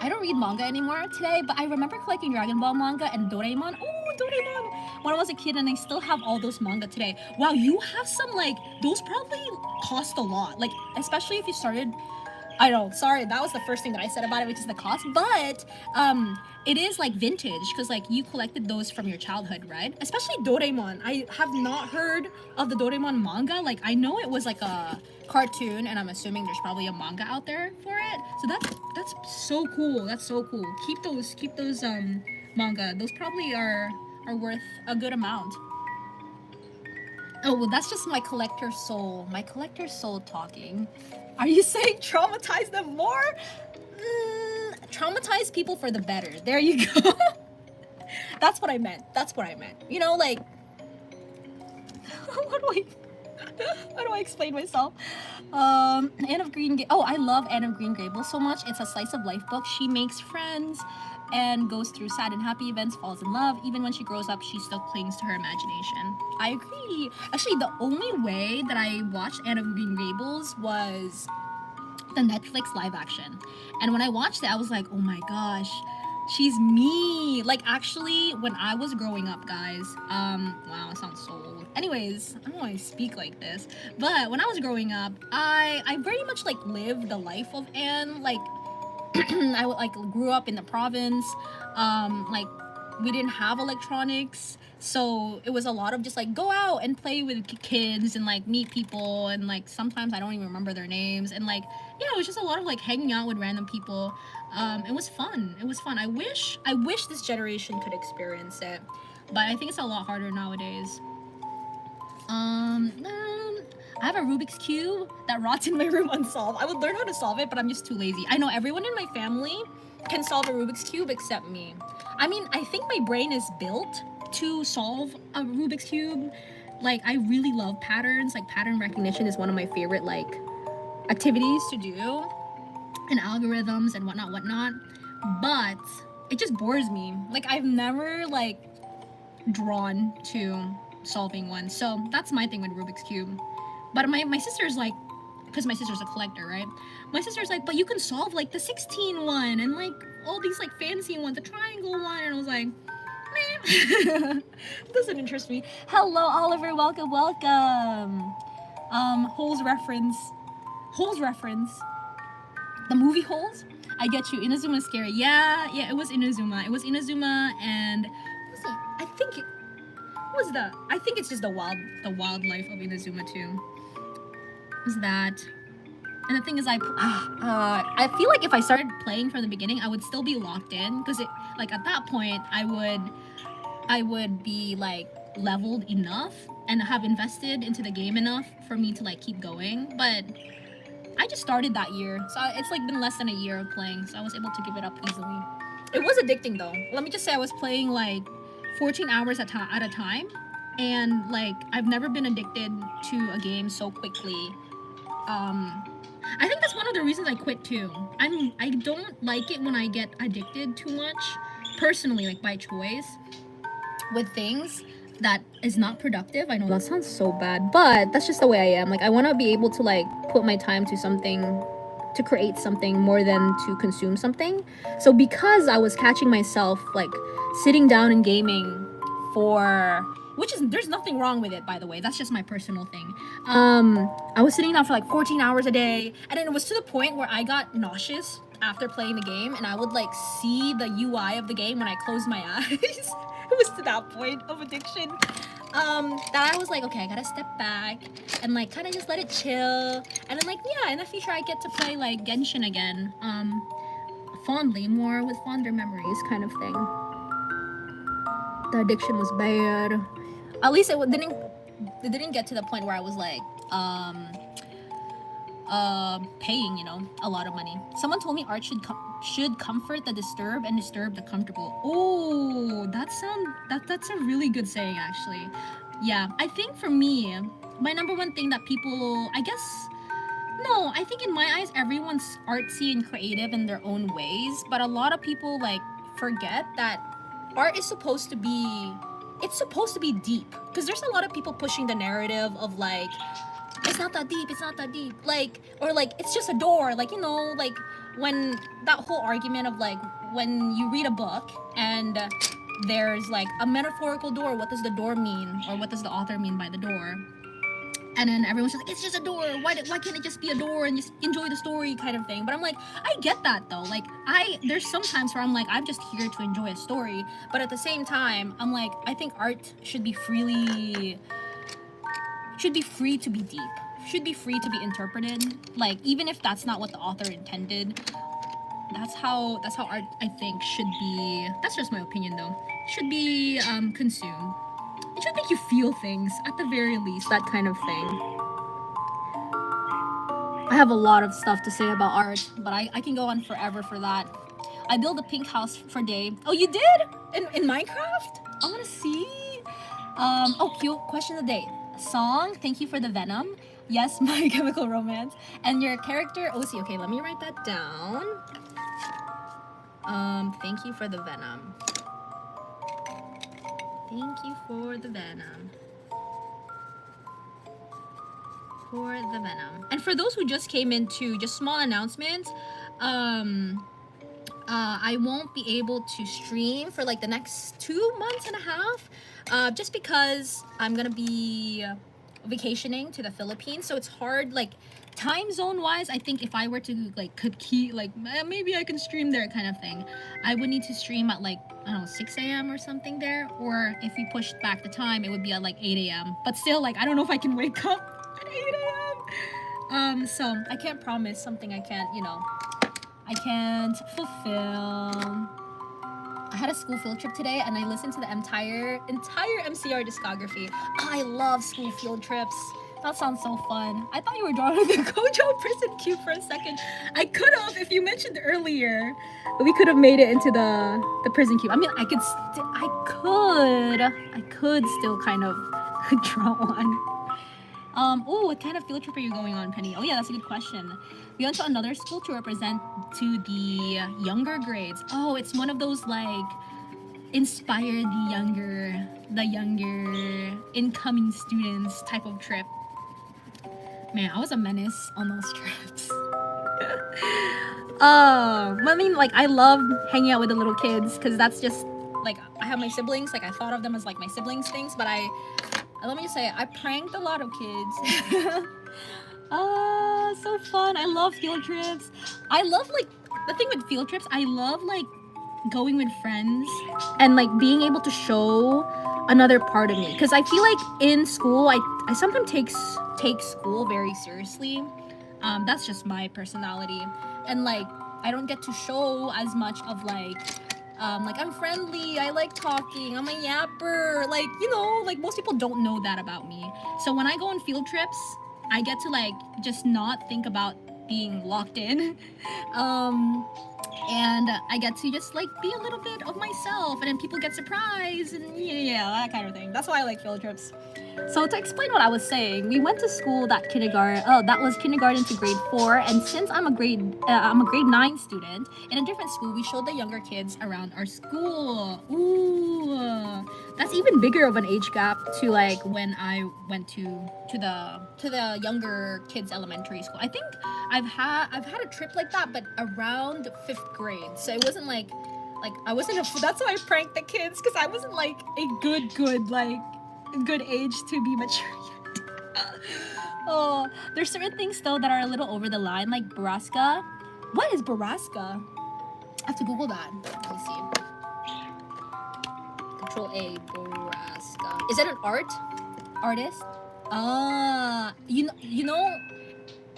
I don't read manga anymore today, but I remember collecting Dragon Ball manga and Doraemon. Oh, Doraemon! When I was a kid, and I still have all those manga today. Wow, you have some like, those probably cost a lot. Like, especially if you started, I know, sorry, that was the first thing that I said about it, which is the cost. But it is like vintage, because like you collected those from your childhood, right? Especially Doraemon. I have not heard of the Doraemon manga. Like, I know it was like a cartoon, and I'm assuming there's probably a manga out there for it. So that's so cool. That's so cool. Keep those manga. Those probably are worth a good amount. Oh, well, that's just my collector soul. My collector soul talking. Are you saying traumatize them more? Traumatize people for the better. There you go. That's what I meant. That's what I meant. You know, like, what do I how do I explain myself? Anne of Green. Oh, I love Anne of Green Gables so much. It's a slice of life book. She makes friends and goes through sad and happy events, falls in love. Even when she grows up, she still clings to her imagination. I agree. Actually, the only way that I watched Anne of Green Gables was the Netflix live action. And when I watched it, I was like, oh my gosh, she's me. Like, actually, when I was growing up, guys, wow, it sounds so old. Anyways, I don't know why I speak like this, but when I was growing up, I very much like lived the life of Anne. Like, like grew up in the province. Like, we didn't have electronics, so it was a lot of just like go out and play with kids and like meet people, and like sometimes I don't even remember their names, and like, yeah, it was just a lot of like hanging out with random people. It was fun. It was fun. I wish this generation could experience it, but I think it's a lot harder nowadays. I have a Rubik's Cube that rots in my room unsolved. I would learn how to solve it, but I'm just too lazy. I know everyone in my family can solve a Rubik's Cube except me. I mean, I think my brain is built to solve a Rubik's Cube. Like, I really love patterns. Like, pattern recognition is one of my favorite, like, activities to do, and algorithms and whatnot, whatnot. But it just bores me. Like, I've never, like, drawn to solving one. So that's my thing with Rubik's Cube. But my sister's like, because my sister's a collector, right? My sister's like, but you can solve like the 16 one and like all these like fancy ones, the triangle one. And I was like, meh. Doesn't interest me. Hello, Oliver. Welcome, welcome. Holes reference. Holes reference. The movie Holes? I get you. Inazuma is scary. Yeah, it was Inazuma. It was Inazuma, and what was it? I think it's just the wildlife of Inazuma too. Is that? And the thing is, I feel like if I started playing from the beginning, I would still be locked in, because it, like, at that point I would be like leveled enough and have invested into the game enough for me to like keep going. But I just started that year, so it's like been less than a year of playing, so I was able to give it up easily. It was addicting though. Let me just say, I was playing like 14 hours at a time, and like I've never been addicted to a game so quickly. I think that's one of the reasons I quit too. I don't like it when I get addicted too much, personally, like by choice, with things that is not productive. I know that sounds so bad, but that's just the way I am. Like, I want to be able to like put my time to something, to create something more than to consume something. So because I was catching myself like sitting down and gaming for, which is, there's nothing wrong with it, by the way, that's just my personal thing. I was sitting down for like 14 hours a day, and then it was to the point where I got nauseous after playing the game, and I would like see the UI of the game when I closed my eyes. It was to that point of addiction, that I was like, okay, I gotta step back and like kind of just let it chill, and then like, yeah, in the future I get to play like Genshin again, fondly, more with fonder memories kind of thing. The addiction was bad. At least it didn't get to the point where I was like paying, you know, a lot of money. Someone told me art should comfort the disturbed and disturb the comfortable. Oh, that's a really good saying, actually. Yeah, I think for me, my number one thing that people, I guess, no, I think in my eyes everyone's artsy and creative in their own ways, but a lot of people like forget that art is supposed to be, it's supposed to be deep, because there's a lot of people pushing the narrative of like, it's not that deep, it's not that deep, like, or like, it's just a door, like, you know, like when that whole argument of like, when you read a book and there's like a metaphorical door, what does the door mean, or what does the author mean by the door? And then everyone's just like, it's just a door, why can't it just be a door and just enjoy the story, kind of thing. But I'm like, I get that though. Like, there's some times where I'm like, I'm just here to enjoy a story, but at the same time I'm like, I think art should be free to be deep, should be free to be interpreted, like, even if that's not what the author intended. That's how art, I think, should be. That's just my opinion though. Should be consumed. It should make you feel things, at the very least, that kind of thing. I have a lot of stuff to say about art, but I can go on forever for that. I built a pink house for Day. Oh, you did? In Minecraft? I want to see. Oh, cute. Question of the day. Song, thank you for the Venom. Yes, My Chemical Romance. And your character, OC. Okay, let me write that down. Thank you for the Venom. Thank you for the Venom. For the Venom. And for those who just came into, just small announcement, I won't be able to stream for like the next 2 months and a half, just because I'm gonna be vacationing to the Philippines, so it's hard, like time zone wise. I think if I were to like maybe I can stream there kind of thing, I would need to stream at like, I don't know, 6 a.m. or something there, or if we pushed back the time, it would be at like 8 a.m. But still, like I don't know if I can wake up at 8 a.m. So I can't promise something I can't, I can't fulfill. I had a school field trip today and I listened to the entire MCR discography. I love school field trips. That sounds so fun. I thought you were drawing the Gojo prison cube for a second. I could have, if you mentioned earlier, we could have made it into the prison cube. I mean, I could still kind of draw one. Oh, what kind of field trip are you going on, Penny? Oh yeah, that's a good question. We went to another school to represent to the younger grades. Oh, it's one of those like inspire the younger incoming students type of trip. Man, I was a menace on those trips. I mean, like I love hanging out with the little kids because that's just like, I have my siblings. Like I thought of them as like my siblings things, but let me just say, I pranked a lot of kids. So fun. I love field trips. I love, like, the thing with field trips, I love, like, going with friends and, like, being able to show another part of me. Because I feel like in school, I sometimes take school very seriously. That's just my personality. And, like, I don't get to show as much of, like I'm friendly, I like talking, I'm a yapper, like, like most people don't know that about me. So when I go on field trips, I get to like just not think about being locked in. And I get to just like be a little bit of myself, and then people get surprised and yeah, that kind of thing. That's why I like field trips. So to explain what I was saying, we went to school that was kindergarten to grade 4, and since I'm a grade 9 student in a different school, we showed the younger kids around our school. Ooh, that's even bigger of an age gap to like when I went to the younger kids elementary school. I think I've had a trip like that, but around 5th grade. So it wasn't like I wasn't that's why I pranked the kids, because I wasn't like a good age to be mature yet. Oh, there's certain things though that are a little over the line, like Baraska. What is Baraska? I have to Google that. Let me see. Control A, Baraska. Is that an artist? You know,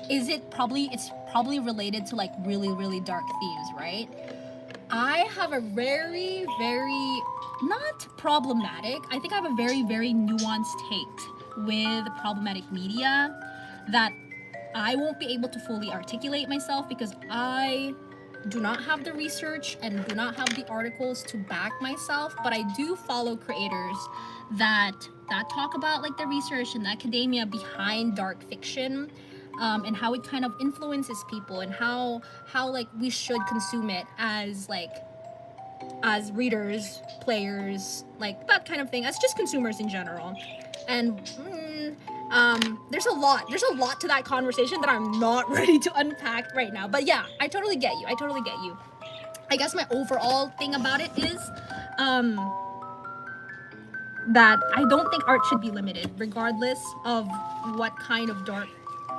it's probably related to like really, really dark themes, right? I have a very, very, not problematic, I think I have a very, very nuanced take with problematic media that I won't be able to fully articulate myself because I do not have the research and do not have the articles to back myself, but I do follow creators that talk about like the research and the academia behind dark fiction. And how it kind of influences people and how like we should consume it as readers, players, like that kind of thing, as just consumers in general. And there's a lot to that conversation that I'm not ready to unpack right now. But yeah, I totally get you. I guess my overall thing about it is that I don't think art should be limited regardless of what kind of dark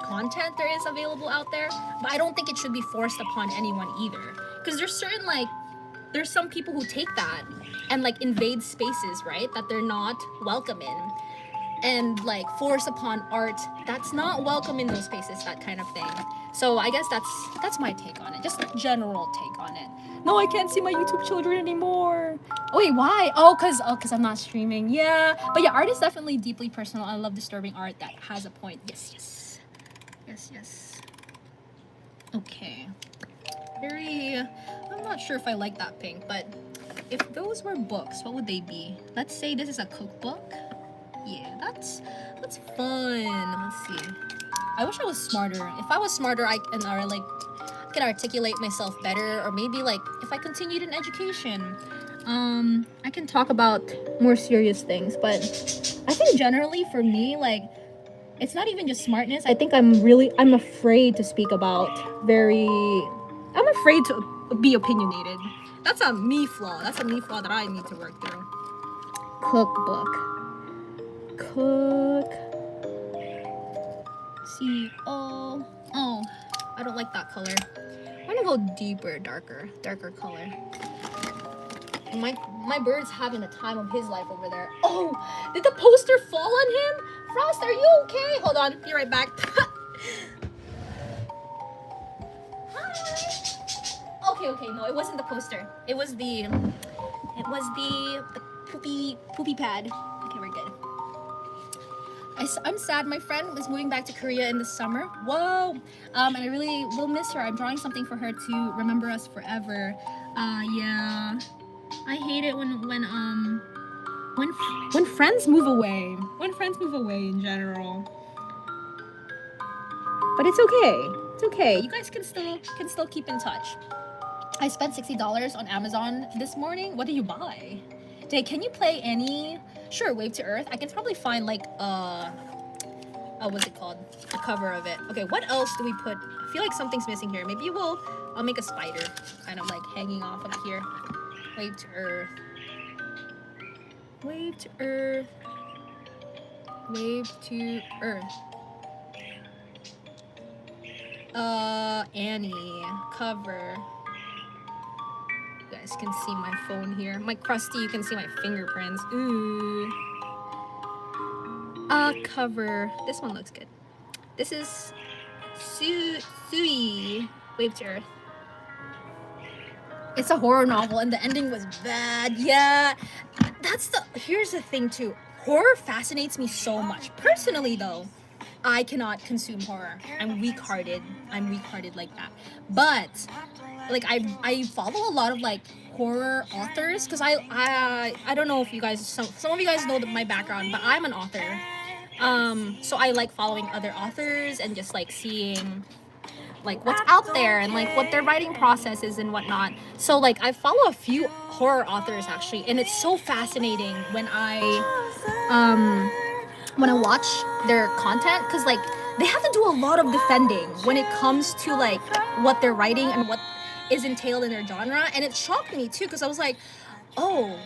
content there is available out there, but I don't think it should be forced upon anyone either, because there's some people who take that and like invade spaces, right, that they're not welcome in. and like force upon art that's not welcome in those spaces, that kind of thing. So I guess that's my take on it, just a general take on it. No, I can't see my YouTube children anymore. Oh wait, why? Cause I'm not streaming. Yeah, but yeah, art is definitely deeply personal. I love disturbing art that has a point. Yes. Okay, I'm not sure if I like that pink, but if those were books, what would they be? Let's say this is a cookbook. Yeah, that's fun. Let's see. I wish I was smarter. If I was smarter, I can articulate myself better, or maybe like if I continued in education, I can talk about more serious things. But I think generally for me, like, it's not even just smartness. I think I'm afraid to speak about I'm afraid to be opinionated. That's a me flaw. That's a me flaw that I need to work through. Cookbook. Cook. See. Oh, I don't like that color. I'm gonna go deeper, darker color. My bird's having a time of his life over there. Oh, did the poster fall on him? Frost, are you okay? Hold on, be right back. Hi. Okay, no, it wasn't the poster. It was the poopy pad. Okay, we're good. I'm sad. My friend was moving back to Korea in the summer. Whoa. And I really will miss her. I'm drawing something for her to remember us forever. Yeah. I hate it when friends move away. When friends move away in general. But it's okay. It's okay. You guys can still keep in touch. I spent $60 on Amazon this morning. What did you buy? Jay, can you play any? Sure, Wave to Earth. I can probably find like what's it called? The cover of it. Okay, what else do we put? I feel like something's missing here. Maybe I'll make a spider kind of like hanging off of here. Wave to Earth. Wave to Earth. Wave to Earth. Annie cover. You guys can see my phone here. My crusty, you can see my fingerprints. Ooh. Cover. This one looks good. This is Sui Wave to Earth. It's a horror novel and the ending was bad. Yeah. Here's the thing too. Horror fascinates me so much. Personally though, I cannot consume horror. I'm weak-hearted like that. But like I follow a lot of like horror authors because I don't know if you guys some of you guys know my background, but I'm an author. So I like following other authors and just like seeing like what's out there and like what their writing process is and whatnot. So like I follow a few horror authors actually, and it's so fascinating when I watch their content, because like they have to do a lot of defending when it comes to like what they're writing and what is entailed in their genre. And it shocked me too, because I was like, oh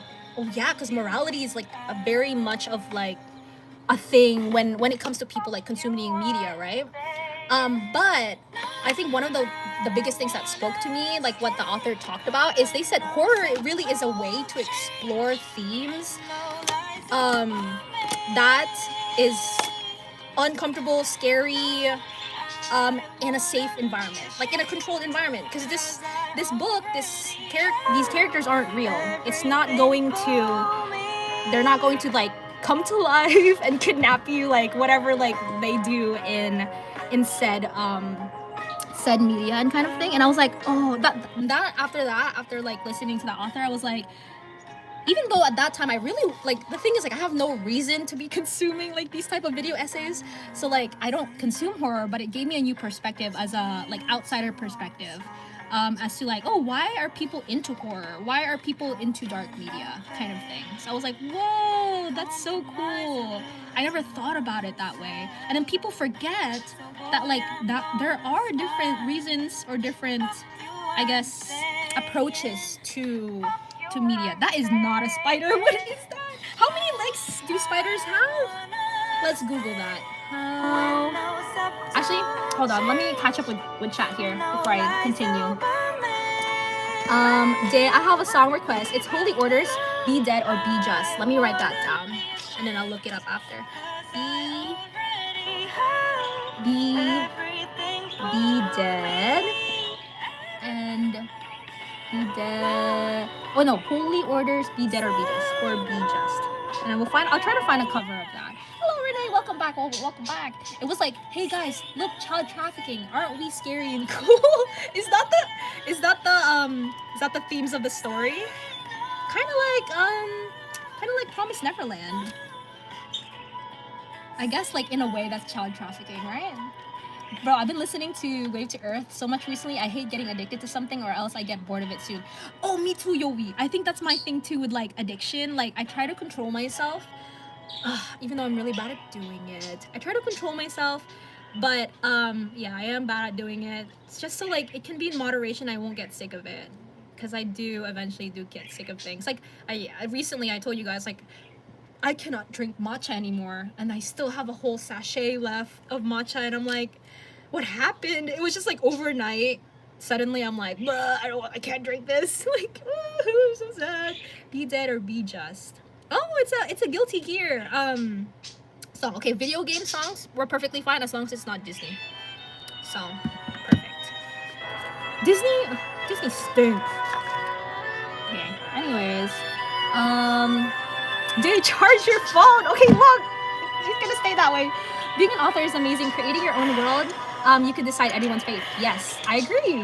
yeah, because morality is like a very much of like a thing when it comes to people like consuming media, right? But I think one of the biggest things that spoke to me, like what the author talked about, is they said horror really is a way to explore themes that is uncomfortable, scary, in a safe environment, like in a controlled environment. Because this book, these characters aren't real. They're not going to like come to life and kidnap you like whatever like they do in said media and kind of thing. And I was like, oh, after like listening to that author, I was like, even though at that time I really like, the thing is like I have no reason to be consuming like these type of video essays, so like I don't consume horror, but it gave me a new perspective as a like outsider perspective, as to like, oh, why are people into horror, why are people into dark media kind of thing. So I was like, whoa, that's so cool. I never thought about it that way. And then people forget that like that there are different reasons or different, I guess, approaches to media. That is not a spider. What is that? How many legs do spiders have? Let's Google that. Actually, hold on. Let me catch up with chat here before I continue. Jay, I have a song request. It's Holy Orders, Be Dead or Be Just. Let me write that down, and then I'll look it up after. Be dead. And be dead. Oh no, holy orders, be dead or be just, or be just. And I'll try to find a cover of that. Hello Renee, welcome back, welcome back. It was like, hey guys, look, child trafficking, aren't we scary and cool? Is that the themes of the story? Kind of like Promised Neverland. I guess like in a way that's child trafficking, right? Bro, I've been listening to Wave to Earth so much recently. I hate getting addicted to something or else I get bored of it soon. Oh, me too, Yovi. I think that's my thing too with like addiction. Like I try to control myself, even though I'm really bad at doing it. I try to control myself, but yeah, I am bad at doing it. It's just so like it can be in moderation. I won't get sick of it because I do eventually get sick of things. Like I recently I told you guys like I cannot drink matcha anymore, and I still have a whole sachet left of matcha, and I'm like, what happened? It was just like overnight. Suddenly, I'm like, I can't drink this. Like, I'm so sad. Be dead or be just. Oh, it's a Guilty Gear song. Okay, video game songs were perfectly fine as long as it's not Disney. So perfect. Disney stinks. Okay. Anyways, dude, charge your phone. Okay, look, it's gonna stay that way. Being an author is amazing. Creating your own world, you could decide anyone's fate. Yes, I agree.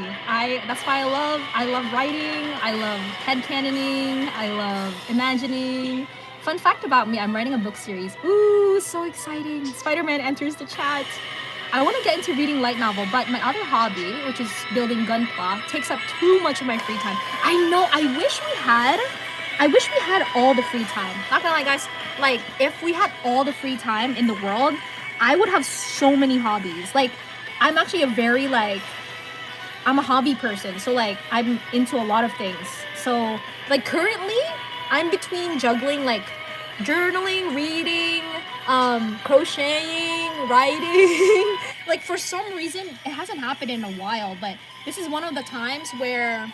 That's why I love writing. I love headcanoning. I love imagining. Fun fact about me, I'm writing a book series. Ooh, so exciting. Spider-Man enters the chat. I want to get into reading light novel, but my other hobby, which is building Gunpla, takes up too much of my free time. I know, I wish we had all the free time. Not gonna lie, guys. Like, if we had all the free time in the world, I would have so many hobbies. Like, I'm actually I'm a hobby person. So, like, I'm into a lot of things. So, like, currently, I'm between juggling, like, journaling, reading, crocheting, writing. Like, for some reason, it hasn't happened in a while, but this is one of the times where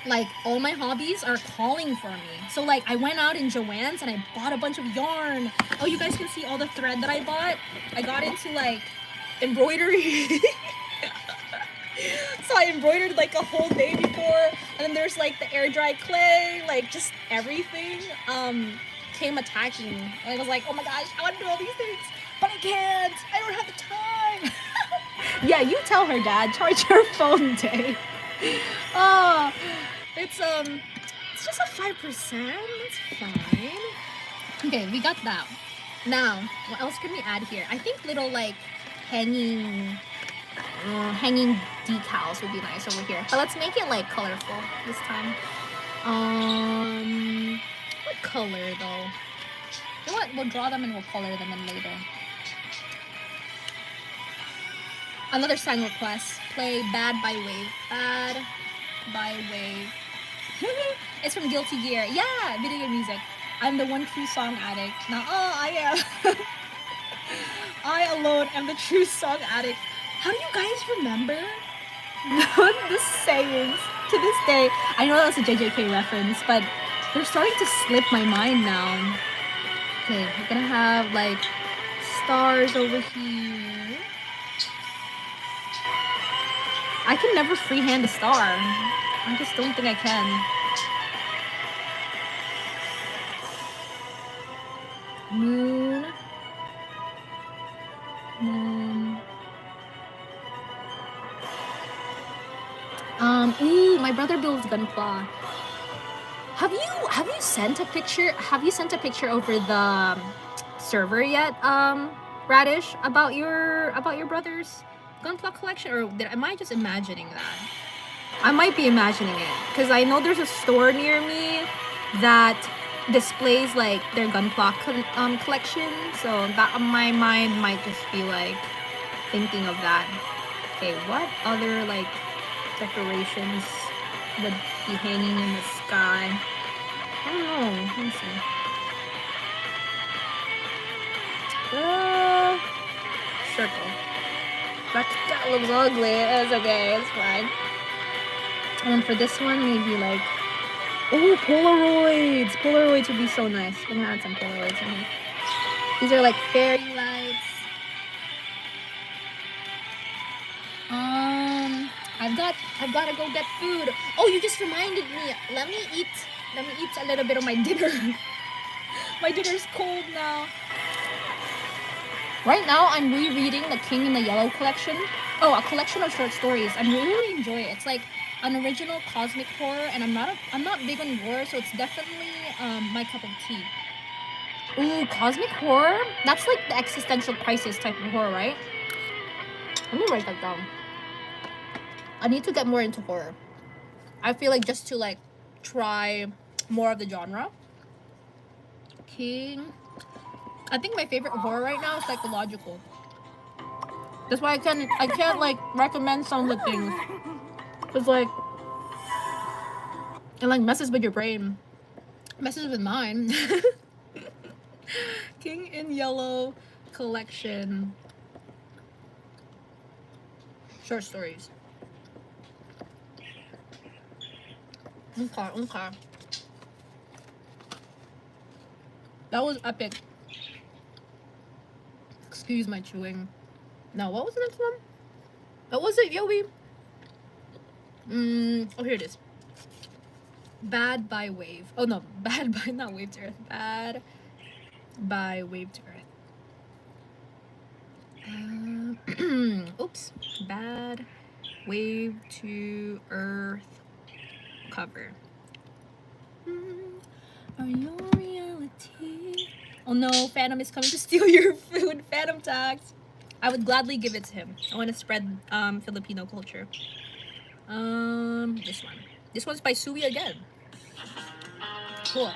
like all my hobbies are calling for me. So like I went out in Joann's and I bought a bunch of yarn. Oh, you guys can see all the thread that I bought. I got into like embroidery. So I embroidered like a whole day before, and then there's like the air dry clay, like just everything came attacking me. And I was like, oh my gosh, I want to do all these things, but I can't. I don't have the time. Yeah, you tell her, Dad. Charge your phone, Day. Oh, it's just a 5%. That's fine. Okay, we got that. Now, what else can we add here? I think little like hanging decals would be nice over here. But let's make it like colorful this time. What color though? You know what? We'll draw them and we'll color them in later. Another song request. Play Bad by Wave. Bad by Wave. It's from Guilty Gear. Yeah, video game music. I'm the one true song addict. Now, I am. I alone am the true song addict. How do you guys remember the sayings to this day? I know that's a JJK reference, but they're starting to slip my mind now. Okay, we're gonna have like stars over here. I can never freehand a star. I just don't think I can. Moon. Ooh, my brother builds Gunpla. Have you sent a picture? Have you sent a picture over the server yet, Radish, about your brother's Gunpla collection, or am I just imagining that? I might be imagining it because I know there's a store near me that displays like their Gunpla collection, so that my mind might just be like thinking of that. Okay, what other like decorations would be hanging in the sky? I don't know. Let me see. Circle. That looks ugly. It's okay. It's fine. And then for this one, maybe like, oh, Polaroids. Polaroids would be so nice. I'm gonna add some Polaroids in here. These are like fairy lights. I've got to go get food. Oh, you just reminded me. Let me eat a little bit of my dinner. My dinner's cold now. Right now, I'm rereading The King in the Yellow collection. Oh, a collection of short stories. I'm really enjoying it. It's like an original cosmic horror, and I'm not big on horror, so it's definitely my cup of tea. Ooh, cosmic horror? That's like the existential crisis type of horror, right? Let me write that down. I need to get more into horror. I feel like just to like try more of the genre. King. I think my favorite horror right now is psychological. That's why I can't like recommend some of the things. Cause like it like messes with your brain. Messes with mine. King in Yellow collection. Short stories. Okay. That was epic. Excuse my chewing. Now, what was the next one? What was it, Yobi? Oh, here it is. Bad by Wave. Oh, no. Bad by, not Wave to Earth. Bad by Wave to Earth. Oops. Bad Wave to Earth cover. Are your reality? Oh no, Phantom is coming to steal your food. Phantom tax. I would gladly give it to him. I want to spread Filipino culture. This one. This one's by Sui again. Cool.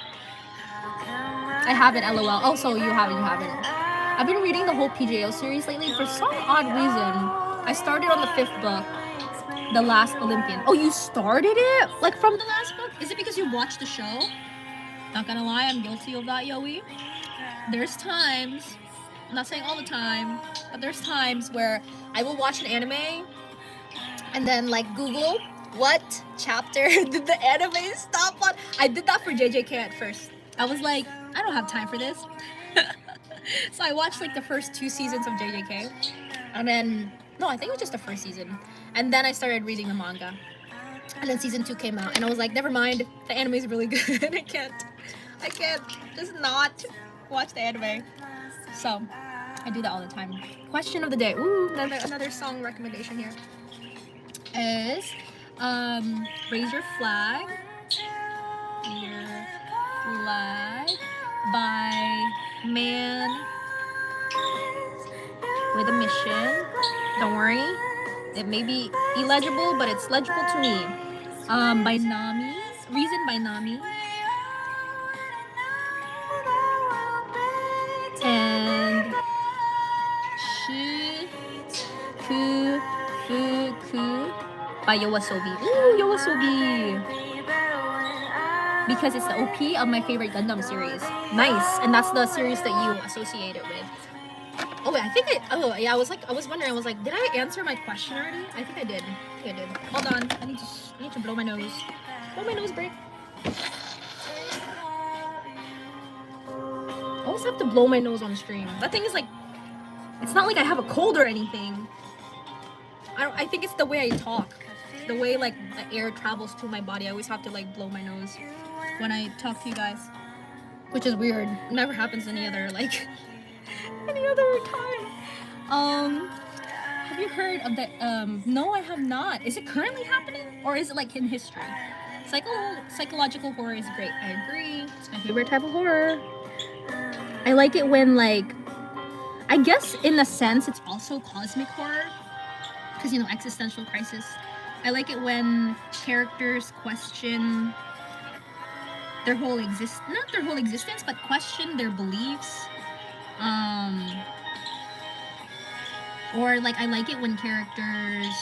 I have it, LOL. Oh, so you haven't. I've been reading the whole PJO series lately. For some odd reason, I started on the 5th book, The Last Olympian. Oh, you started it? Like from the last book? Is it because you watched the show? Not gonna lie, I'm guilty of that, Yoey. There's times, I'm not saying all the time, but there's times where I will watch an anime and then like Google what chapter did the anime stop on. I did that for JJK at first. I was like, I don't have time for this. So I watched like the first 2 seasons of JJK, and then no, I think it was just the first season, and then I started reading the manga, and then season 2 came out, and I was like, never mind, the anime is really good. I can't just not watch the anime. So I do that all the time. Question of the day. Ooh, another song recommendation here is Raise Your Flag. Your Flag by Man with a Mission. Don't worry, it may be illegible, but it's legible to me. By Nami. Reason by Nami. And Shi Ku Fu Ku by Yoasobi. Ooh, Yoasobi! Because it's the OP of my favorite Gundam series. Nice, and that's the series that you associate it with. Oh wait, I was wondering. I was like, did I answer my question already? I think I did. Hold on, I need to blow my nose. Blow my nose break. I always have to blow my nose on stream. That thing is like, it's not like I have a cold or anything. I think it's the way I talk. The way like the air travels to my body. I always have to like blow my nose when I talk to you guys. Which is weird. It never happens any other like any other time. Have you heard of the no, I have not. Is it currently happening? Or is it like in history? Psychological horror is great. I agree. It's my favorite type of horror. I like it when like, I guess in a sense it's also cosmic horror, because existential crisis. I like it when characters question their whole not their whole existence, but question their beliefs. Or like I like it when characters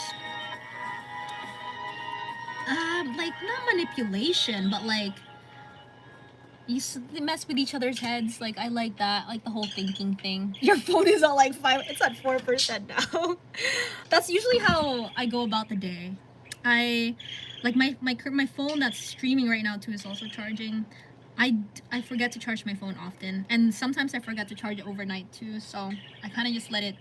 like not manipulation, but like they mess with each other's heads. Like I like that, like the whole thinking thing. Your phone is at like 5. It's at 4% now. That's usually how I go about the day. I like my phone that's streaming right now too is also charging. I forget to charge my phone often, and sometimes I forget to charge it overnight too, so I kind of just let it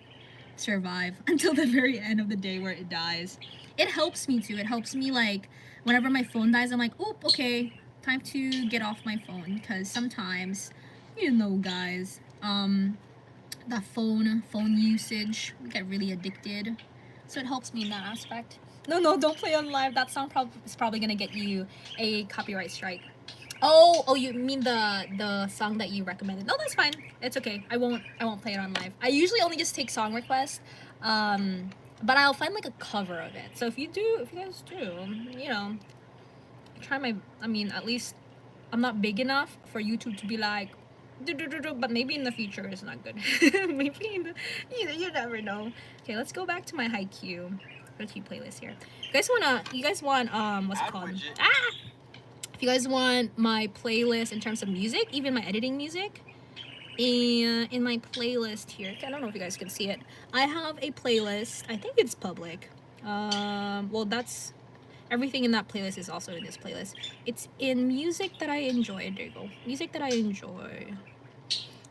survive until the very end of the day where it dies. It helps me too. It helps me, like, whenever my phone dies, I'm like, oop, okay, time to get off my phone, because sometimes, you know, guys, that phone usage, we get really addicted. So it helps me in that aspect. No, don't play on live. That song is probably gonna get you a copyright strike. Oh, you mean the song that you recommended? No, that's fine. It's okay. I won't play it on live. I usually only just take song requests, but I'll find like a cover of it. So if you guys do, you know, try my. I mean, at least I'm not big enough for YouTube to be like, but maybe in the future it's not good. Maybe in the, you never know. Okay, let's go back to my Haikyuu playlist here. You guys want what's it called? Ah! If you guys want my playlist in terms of music, even my editing music, and in my playlist here, I don't know if you guys can see it. I have a playlist. I think it's public. Well, that's everything in that playlist is also in this playlist. It's in music that I enjoy. There you go. Music that I enjoy.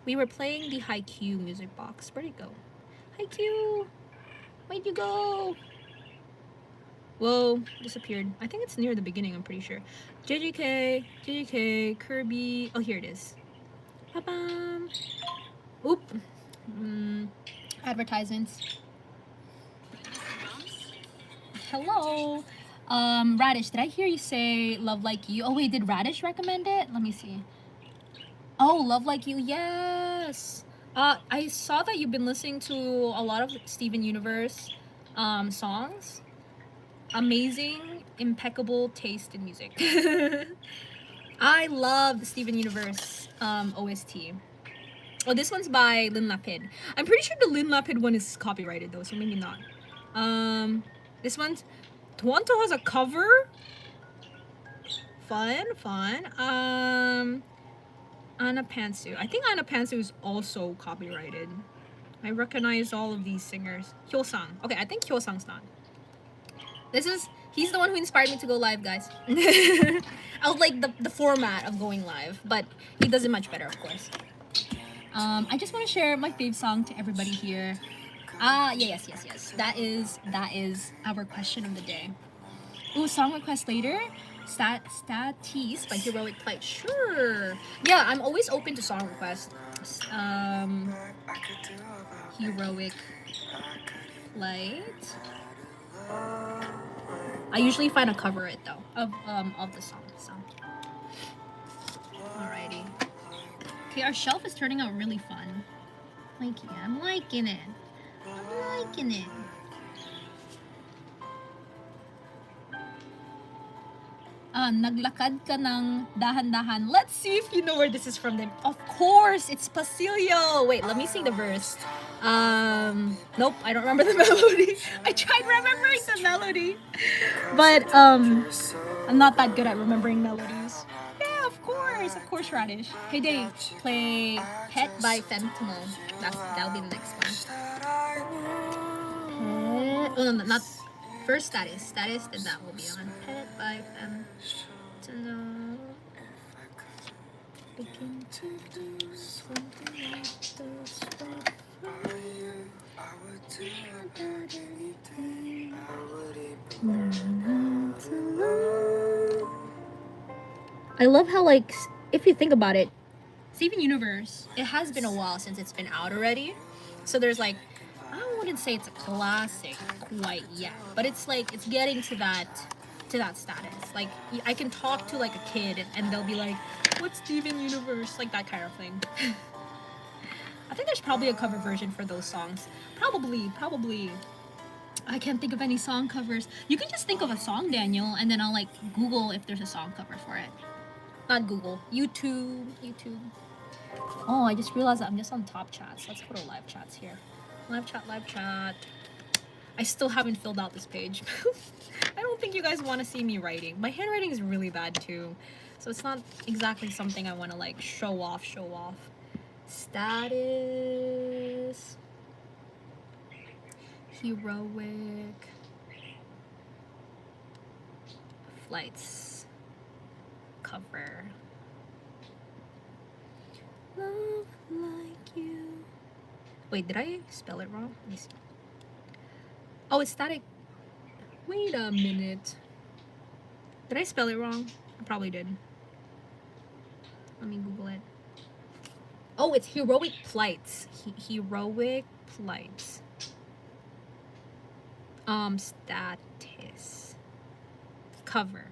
We were playing the Haikyuu music box. Where'd it go? Haikyuu! Where'd you go? Whoa, disappeared. I think it's near the beginning, I'm pretty sure. JJK, Kirby. Oh, here it is. Ba-bam. Oop. Advertisements. Hello. Radish, did I hear you say Love Like You? Oh, wait, did Radish recommend it? Let me see. Oh, Love Like You, yes. I saw that you've been listening to a lot of Steven Universe songs. Amazing, impeccable taste in music. I love the Steven Universe OST. Oh, this one's by Lin Lapid. I'm pretty sure the Lin Lapid one is copyrighted though, so maybe not. This one's Toronto has a cover. Fun. Anna Pantsu. I think Anna Pantsu is also copyrighted. I recognize all of these singers. Hyosang. Okay, I think Hyosang's not. He's the one who inspired me to go live, guys. I was like the format of going live, but he does it much better, of course. I just want to share my fave song to everybody here. Yes. That is our question of the day. Ooh, song request later. Statis by Heroic Plight. Sure. Yeah, I'm always open to song requests. Heroic Plight. I usually find a cover it though of the song. So. Alrighty. Okay, our shelf is turning out really fun. I'm liking it. Naglakad ka ng dahan-dahan. Let's see if you know where this is from them. Of course, it's Pasilio. Wait, let me sing the verse. Nope, I don't remember the melody. I tried remembering the melody, but I'm not that good at remembering melodies. Yeah, of course, Radish. Hey Dave, play Pet by Fentanyl. That'll be the next one. Oh no, not first Status, then that will be on Pet by Fentanyl. Begin to do something like this for you. I would do about anything. I love how, like, if you think about it, Steven Universe, it has been a while since it's been out already. So there's like, I wouldn't say it's a classic quite yet, but it's like, it's getting to that status. Like, I can talk to like a kid and they'll be like, what's Steven Universe? Like that kind of thing. I think there's probably a cover version for those songs. Probably. I can't think of any song covers. You can just think of a song, Daniel, and then I'll like Google if there's a song cover for it. Not Google. YouTube. Oh, I just realized that I'm just on top chats. Let's go to live chats here. Live chat. I still haven't filled out this page. I don't think you guys want to see me writing. My handwriting is really bad too. So it's not exactly something I want to like show off. Status. Heroic. Flights. Cover. love like you. Wait, did I spell it wrong? Let me see. Oh, it's static. Wait a minute. Did I spell it wrong? I probably did. Let me Google it. Oh, it's Heroic Plights. Heroic Plights. Status. Cover.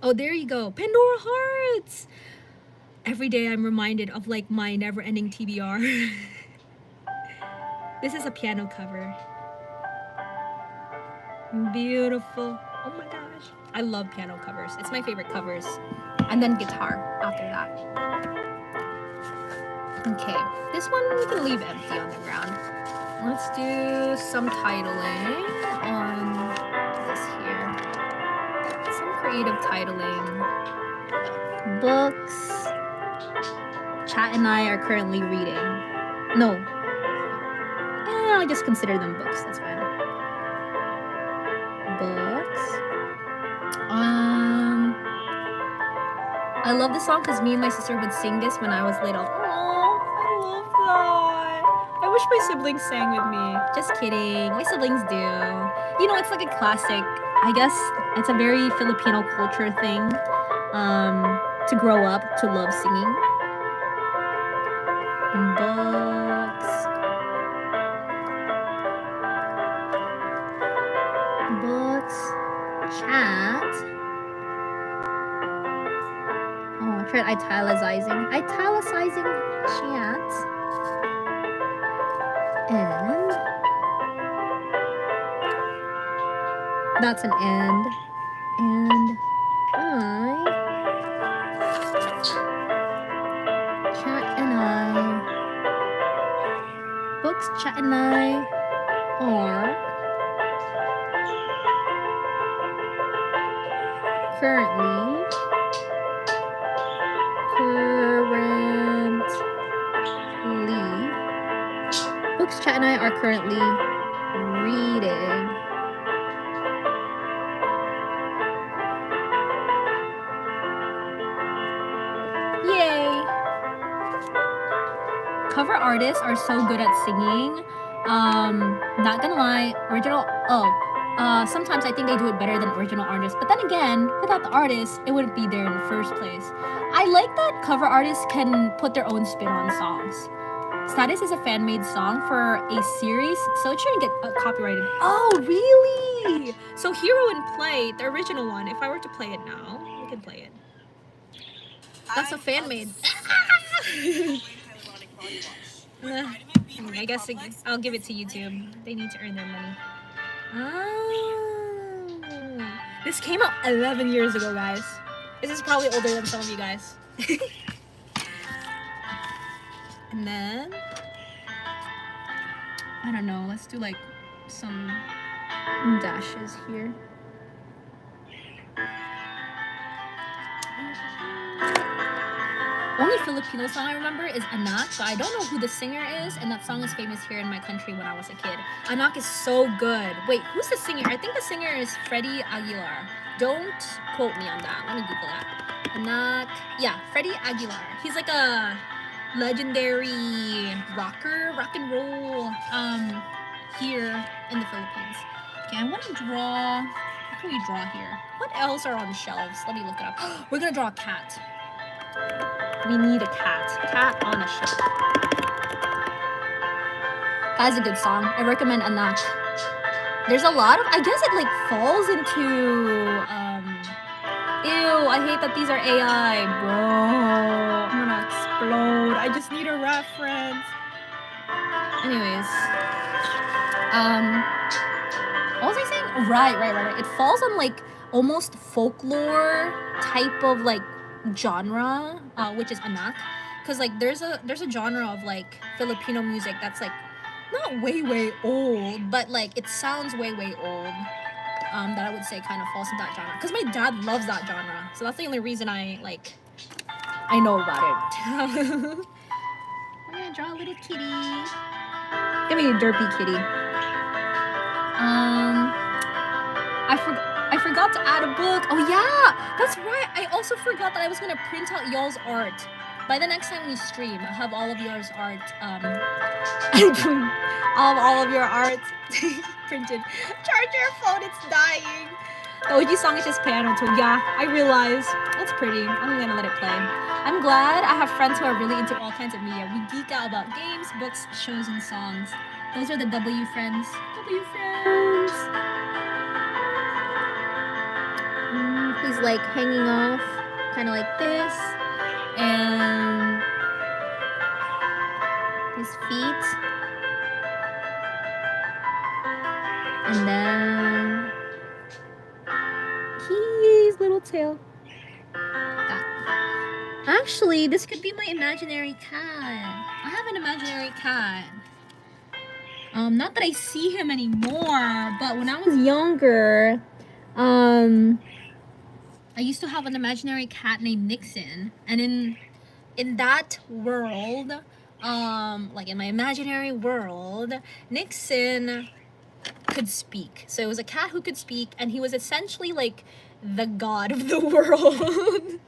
Oh, there you go. Pandora Hearts! Every day I'm reminded of like my never-ending TBR. This is a piano cover. Beautiful. Oh my gosh. I love piano covers. It's my favorite covers. And then guitar after that. Okay, this one we can leave empty on the ground. Let's do some titling on this here. Some creative titling. Books. Chat and I are currently reading. No. I'll just consider them books. That's fine. Books. I love this song because me and my sister would sing this when I was little. Oh, I love that. I wish my siblings sang with me. Just kidding. My siblings do. You know, it's like a classic. I guess it's a very Filipino culture thing to grow up to love singing. Books. Books. Chat. Oh, I tried italicizing chat. And that's an end. And books, chat and I are currently books, chat and I are currently reading. Yay! Cover artists are so good at singing. Not gonna lie, sometimes I think they do it better than original artists. But then again, without the artist, it wouldn't be there in the first place. I like that cover artists can put their own spin on songs. Status is a fan-made song for a series, so it shouldn't get copyrighted. Oh, really? So Hero and Play, the original one, if I were to play it now, we can play it. That's a fan-made. I guess I'll give it to YouTube. They need to earn their money. Oh. This came out 11 years ago, guys. This is probably older than some of you guys. And then, I don't know, let's do like some dashes here. Only Filipino song I remember is Anak, but I don't know who the singer is, and that song is famous here in my country when I was a kid. Anak is so good. Wait, who's the singer? I think the singer is Freddie Aguilar. Don't quote me on that. Let me Google that. Anak, yeah, Freddie Aguilar. He's like a legendary rocker, rock and roll, here in the Philippines. Okay, I want to draw. What can we draw here? What else are on the shelves? Let me look it up. We're gonna draw a cat. We need a cat. Cat on a shelf. That's a good song. I recommend Anak. There's a lot of, I guess it like falls into, ew, I hate that these are AI, bro. I'm gonna explode. I just need a reference. Anyways. What was I saying? Right. It falls on like almost folklore type of like genre, which is Anak. Cause like there's a genre of like Filipino music that's like not way old, but like it sounds way old. That I would say kind of falls in that genre. Cause my dad loves that genre, so that's the only reason I know about it. I'm gonna draw a little kitty. Give me a derpy kitty. I forgot to add a book. Oh yeah, that's right. I also forgot that I was gonna print out y'all's art. By the next time we stream, I'll have all of yours art I'll have all of your art printed. Charge your phone, it's dying. The OG song is just piano too. Yeah, I realize. That's pretty. I'm gonna let it play. I'm glad I have friends who are really into all kinds of media. We geek out about games, books, shows, and songs. Those are the W friends. W friends. He's like hanging off, kind of like this. And his feet. And then his little tail. That. Actually, this could be my imaginary cat. I have an imaginary cat. Not that I see him anymore, but when I was younger, I used to have an imaginary cat named Nixon, and in that world, like in my imaginary world, Nixon could speak. So it was a cat who could speak, and he was essentially like the god of the world.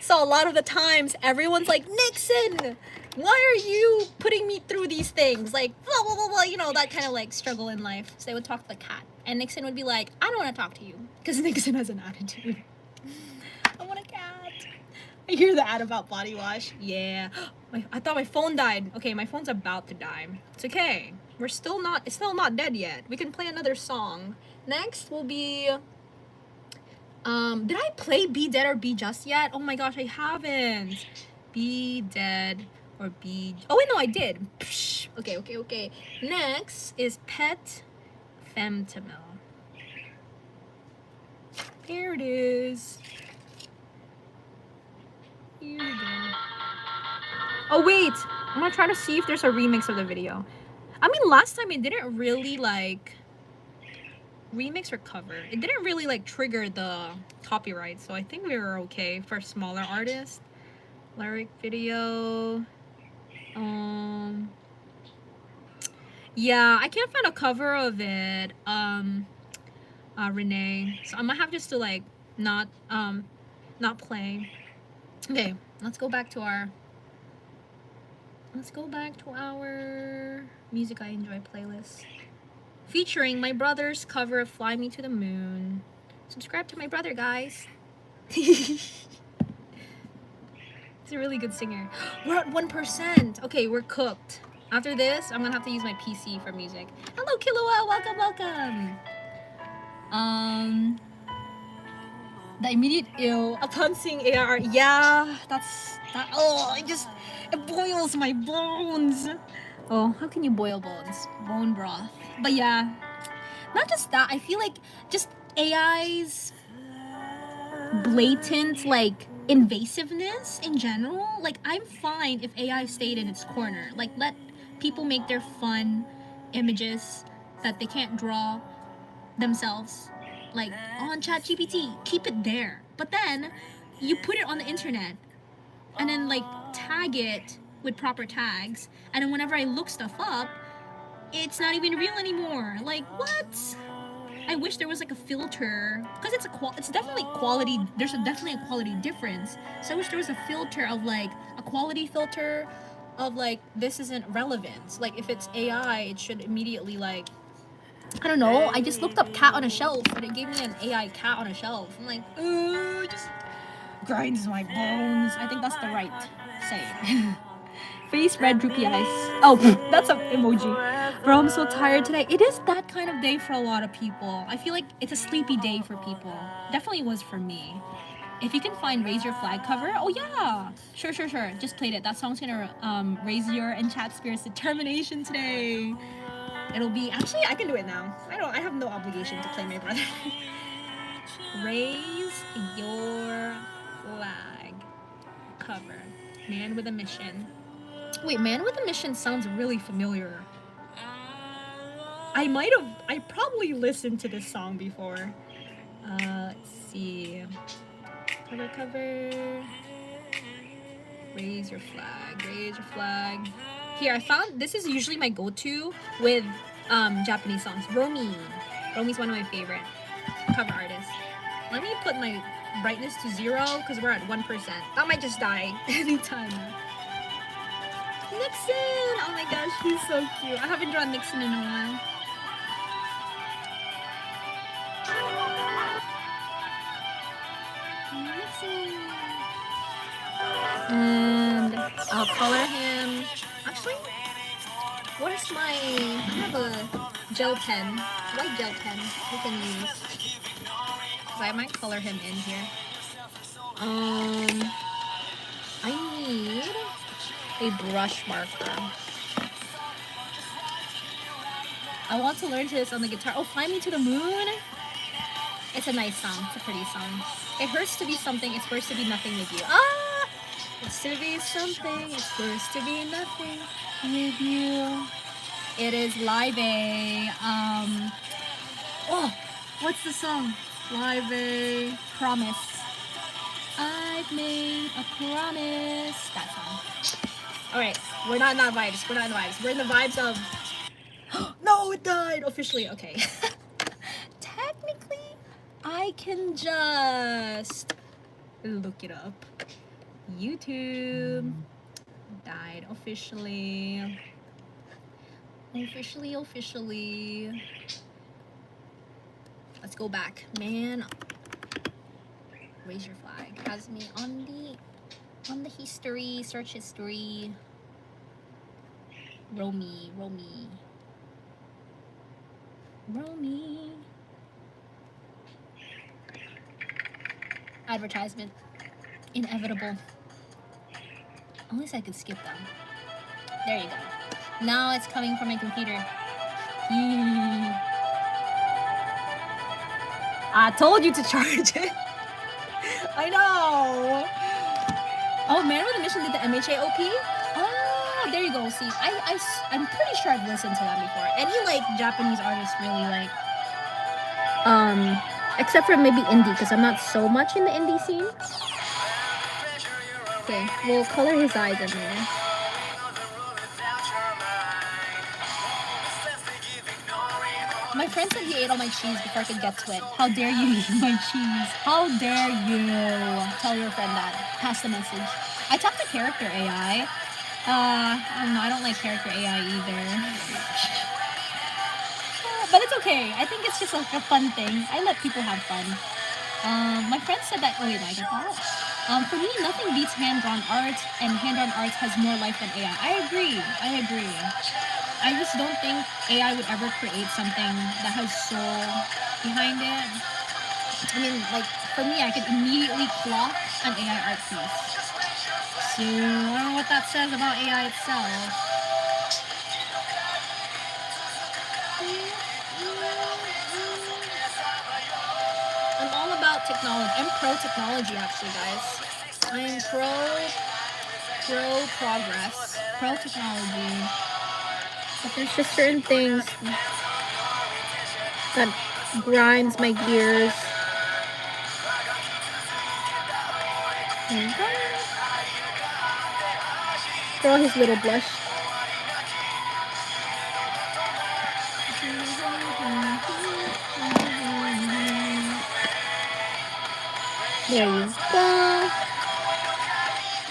So a lot of the times everyone's like, Nixon, why are you putting me through these things? Like, blah, blah, blah, blah, you know, that kind of like struggle in life. So they would talk to the cat, and Nixon would be like, I don't want to talk to you, because Nixon has an attitude. I want a cat. I hear the ad about body wash. Yeah. I thought my phone died. Okay, my phone's about to die. It's okay. It's still not dead yet. We can play another song. Next will be, did I play Be Dead or Be Just yet? Oh my gosh, I haven't. Be Dead or Be, oh wait, no, I did. Psh. Okay. Next is Pet Femtamil. Here it is. Here we go. Oh wait, I'm gonna try to see if there's a remix of the video. I mean, last time it didn't really like remix or cover. It didn't really like trigger the copyright, so I think we were okay for smaller artists. Lyric video. Yeah, I can't find a cover of it. Renee. So I might have just to like not play. Okay, let's go back to our Music I Enjoy playlist. Featuring my brother's cover of Fly Me to the Moon. Subscribe to my brother, guys. He's a really good singer. We're at 1%. Okay, we're cooked. After this, I'm gonna have to use my PC for music. Hello, Killua. Welcome. The immediate ill upon seeing AR. Yeah, that. Oh, it boils my bones. Oh, how can you boil bones? Bone broth. But yeah, not just that. I feel like just AI's blatant like invasiveness in general. Like, I'm fine if AI stayed in its corner. Like, let people make their fun images that they can't draw themselves, like on ChatGPT. Keep it there. But then you put it on the internet and then like tag it with proper tags, and then whenever I look stuff up, it's not even real anymore. Like, what? I wish there was like a filter, because it's definitely quality. There's definitely a quality difference. So I wish there was a filter of like a quality filter of like, this isn't relevant. Like, if it's AI, it should immediately like, I don't know. I just looked up cat on a shelf and it gave me an AI cat on a shelf. I'm like, ooh, it just grinds my bones. I think that's the right saying. Face red, droopy eyes. Oh, that's an emoji. Bro, I'm so tired today. It is that kind of day for a lot of people. I feel like it's a sleepy day for people. Definitely was for me. If you can find Raise Your Flag cover, oh yeah. Sure. Just played it. That song's gonna raise your and chat spirit's determination today. It'll be, actually, I can do it now. I have no obligation to play my brother. Raise Your Flag cover. Man with a Mission. Wait, Man with a Mission sounds really familiar. I probably listened to this song before. Let's see. Cover. Raise Your Flag. Here, I found, this is usually my go-to with Japanese songs. Romi's one of my favorite cover artists. Let me put my brightness to 0 because we're at 1%. That might just die anytime now. Nixon! Oh my gosh, he's so cute. I haven't drawn Nixon in a while. Nixon! And I'll color him. Actually, what is my... I have a gel pen. White gel pen we can use. So I might color him in here. I need a brush marker. I want to learn this on the guitar. Oh, Fly Me to the Moon. It's a nice song. It's a pretty song. It hurts to be something. It's worse to be nothing with you. Ah! It's to be something. It's worse to be nothing with you. It is Live Aid. Oh, what's the song? Live Aid. Promise. I've made a promise. That song. Alright, we're not in that vibes. We're not in the vibes. We're in the vibes of... No, it died! Officially, okay. Technically, I can just look it up. YouTube died officially. Officially. Let's go back. Man, raise your flag. Has me on the history, search history. Romy. Advertisement. Inevitable. Unless I could skip them. There you go. Now it's coming from my computer. I told you to charge it. I know. Oh, Man with a Mission did the MHA OP? Oh, there you go. See, I'm pretty sure I've listened to that before. Any like Japanese artists really like, except for maybe indie, because I'm not so much in the indie scene. Okay, we'll color his eyes in there. My friend said he ate all my cheese before I could get to it. How dare you eat my cheese? How dare you? Tell your friend that. Pass the message. I talked to character AI. I don't like character AI either. But it's okay. I think it's just like a fun thing. I let people have fun. My friend said that... Oh wait, I get that? For me, nothing beats hand-drawn art, and hand-drawn art has more life than AI. I agree. I just don't think AI would ever create something that has soul behind it. I mean, like, for me, I could immediately clock an AI art piece. So, I don't know what that says about AI itself. I'm all about technology. I'm pro-technology, actually, guys. I'm pro-progress, pro-technology. But there's just certain things that grinds my gears. Draw his little blush. There you go.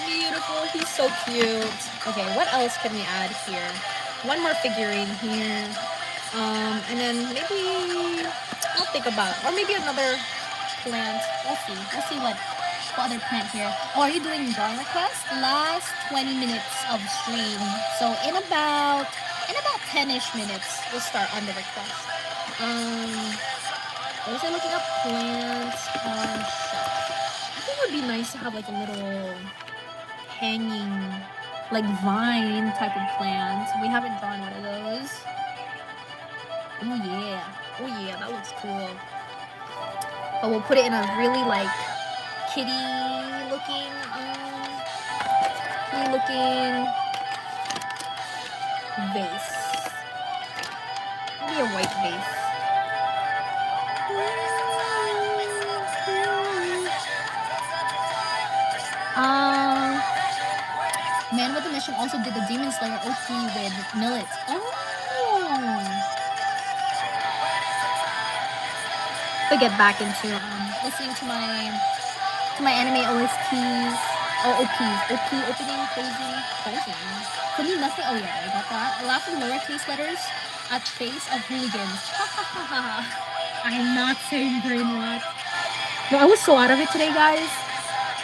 Beautiful. He's so cute. Okay, what else can we add here? One more figurine here. And then maybe I'll think about, or maybe another plant. We'll see what other plant here. Oh, are you doing drawing requests? Last 20 minutes of stream. So in about 10-ish minutes, we'll start on the request. Was I looking up plants on shelf? I think it would be nice to have like a little hanging, like vine type of plant. We haven't drawn one of those. Oh yeah, that looks cool. But we'll put it in a really like kitty looking vase. Maybe a white vase. Man with a Mission also did the Demon Slayer OP with Millet. To get back into listening to my to my anime OSTs. Oh, OP, opening, closing. For me, nothing. Oh yeah, I got that. I laugh in lowercase letters at face of hooligans. Ha ha ha ha. I'm not saying brain rot. No, I was so out of it today, guys.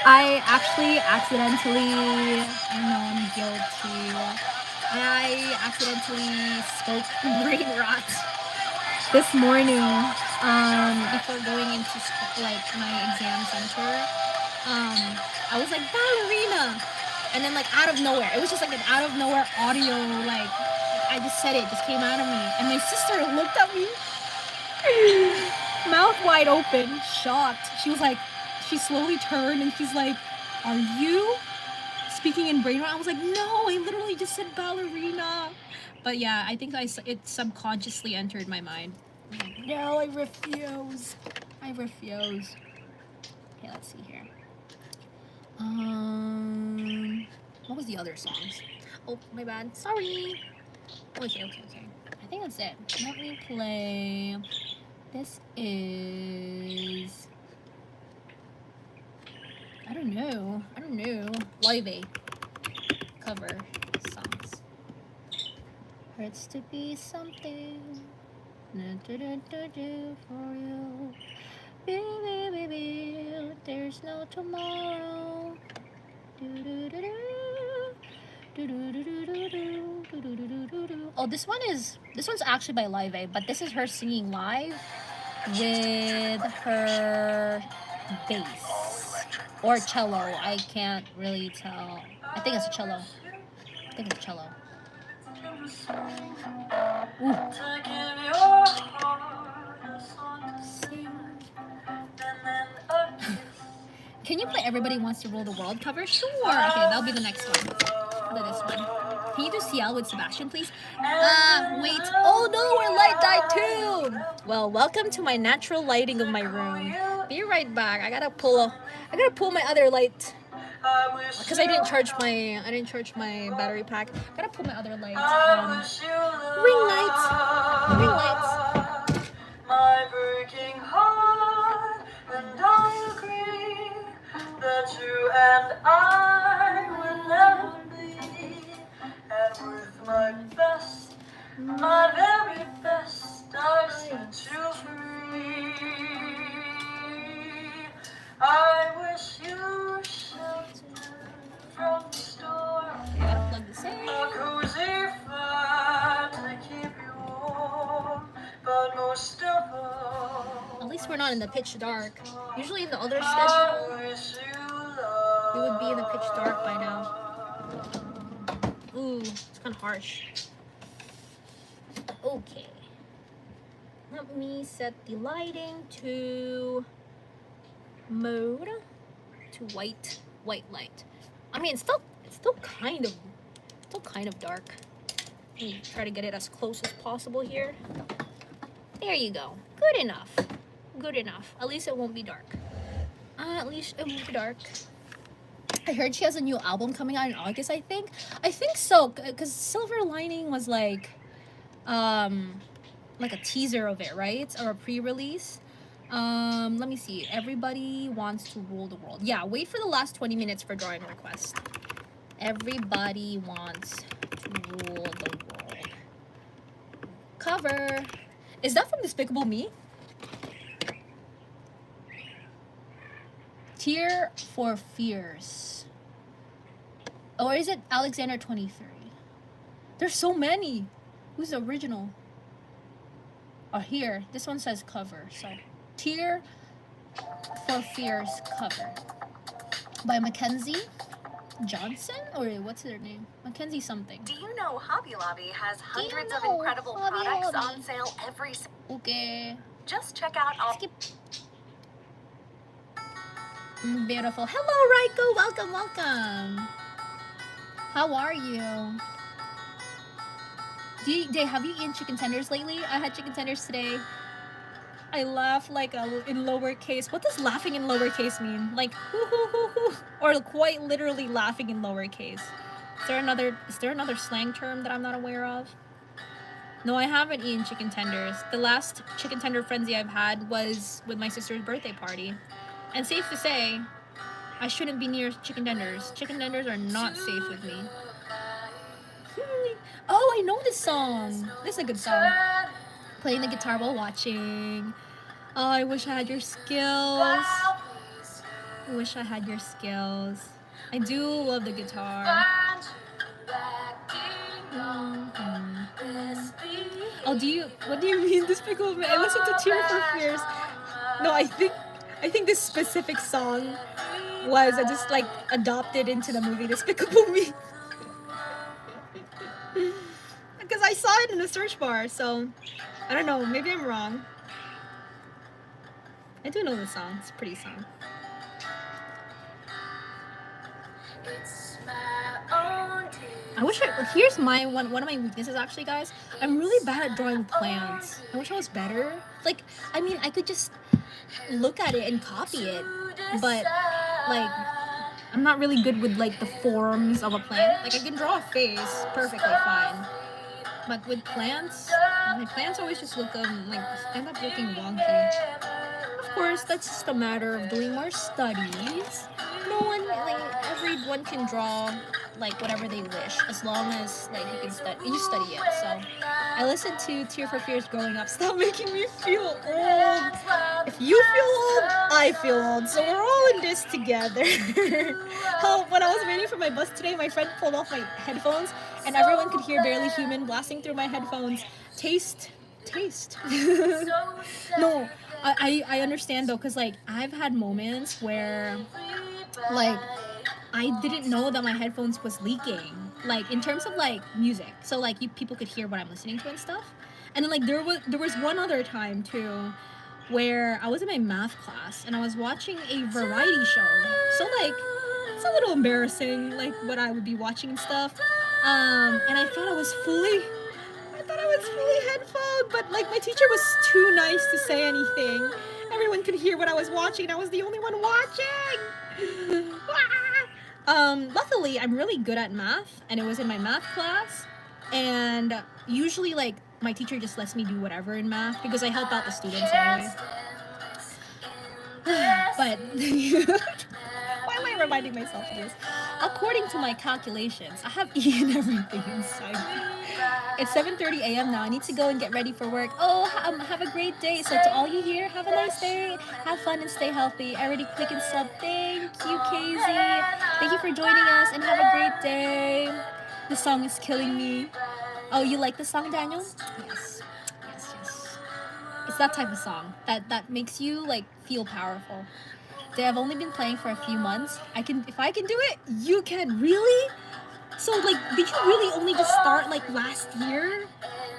I actually accidentally, I know I'm guilty. I accidentally spoke brain rot this morning. Before going into like my exam center, I was like ballerina, and then like out of nowhere, it was just like an out of nowhere audio. Like I just said it, just came out of me, and my sister looked at me, mouth wide open, shocked. She was like, she slowly turned and she's like, "Are you speaking in brain rot?" I was like, "No, I literally just said ballerina." But yeah, I think it subconsciously entered my mind. No, I refuse. Okay, let's see here. What was the other songs? Oh, my bad. Sorry. Okay. I think that's it. Let me play. This is. I don't know. Live Aid cover songs. Hurts to be something. For you. Baby, there's no tomorrow. Oh, this one's actually by Live Aid, but this is her singing live with her bass or cello. I can't really tell. I think it's a cello. Ooh. Can you play Everybody Wants to Rule the World cover? Sure. Okay, that'll be the next one. How about this one? Can you do CL with Sebastian, please? Wait. Oh no, our light died too. Well, welcome to my natural lighting of my room. Be right back. I gotta pull my other light because I didn't charge my battery pack. Gotta pull my other lights. Ring lights. My breaking heart, and I agree that you and I will never be. And with my best, my very best, I set you free. I wish you shelter from the storm. A cozy fire to keep you warm, but most of all, at least we're not in the pitch dark. Usually in the other schedule, we would be in the pitch dark by now. Ooh, it's kind of harsh. Okay. Let me set the lighting to mode to white light. I mean, it's still kind of dark. Let me try to get it as close as possible here. There you go. Good enough. At least it won't be dark. I heard she has a new album coming out in August, I think so, because Silver Lining was like a teaser of it, right? Or a pre-release. Let me see. Everybody Wants to Rule the World. Yeah, wait for the last 20 minutes for drawing request. Everybody Wants to Rule the World. Cover. Is that from Despicable Me? Tear for Fears. Or is it Alexander 23? There's so many. Who's the original? Oh, here. This one says cover. So, Tear for Fears cover. By Mackenzie Johnson? Or what's their name? Mackenzie something. Do you know Hobby Lobby has hundreds of incredible products on sale every... Okay. Just check out all... Skip. Beautiful. Hello, Raiko. Welcome. How are you? Have you eaten chicken tenders lately? I had chicken tenders today. I laugh like in lowercase. What does laughing in lowercase mean? Like hoo hoo hoo hoo, or quite literally laughing in lowercase? Is there another slang term that I'm not aware of? No, I haven't eaten chicken tenders. The last chicken tender frenzy I've had was with my sister's birthday party. And safe to say, I shouldn't be near chicken tenders. Chicken tenders are not safe with me. Oh, I know this song. This is a good song. Playing the guitar while watching. Oh, I wish I had your skills. I wish I had your skills. I do love the guitar. Oh, what do you mean Despicable Me? I listened to Tear for Fears. No, I think this specific song was just like adopted into the movie Despicable Me. Because I saw it in the search bar, so I don't know, maybe I'm wrong. I do know the song, it's a pretty song. I wish here's my one of my weaknesses actually, guys. I'm really bad at drawing plants. I wish I was better. Like, I mean, I could just look at it and copy it, but like I'm not really good with like the forms of a plant. Like I can draw a face perfectly fine, but with plants, my plants always just look like end up looking wonky. Of course, that's just a matter of doing more studies. No one, like everyone can draw like whatever they wish, as long as like you study it. So I listened to Tear for Fears growing up. Stop making me feel old. If you feel old, I feel old. So we're all in this together. When I was waiting for my bus today, my friend pulled off my headphones and everyone could hear Barely Human blasting through my headphones. Taste. No, I understand though, because like I've had moments where like I didn't know that my headphones was leaking, like in terms of like music, so like people could hear what I'm listening to and stuff. And then like there was one other time too where I was in my math class and I was watching a variety show, so like it's a little embarrassing like what I would be watching and stuff, and I thought I was fully headphoned, but like my teacher was too nice to say anything. Everyone could hear what I was watching and I was the only one watching. Luckily I'm really good at math and it was in my math class, and usually like my teacher just lets me do whatever in math because I help out the students anyway. But why am I reminding myself of this? According to my calculations, I have eaten everything inside me. It's 7:30 a.m. now. I need to go and get ready for work. Oh, have a great day. So to all you here, have a nice day. Have fun and stay healthy. I already click and sub. Thank you, KZ. Thank you for joining us and have a great day. The song is killing me. Oh, you like the song, Daniel? Yes. It's that type of song that makes you like feel powerful. They have only been playing for a few months. If I can do it, you can. Really? So like, did you really only just start like last year?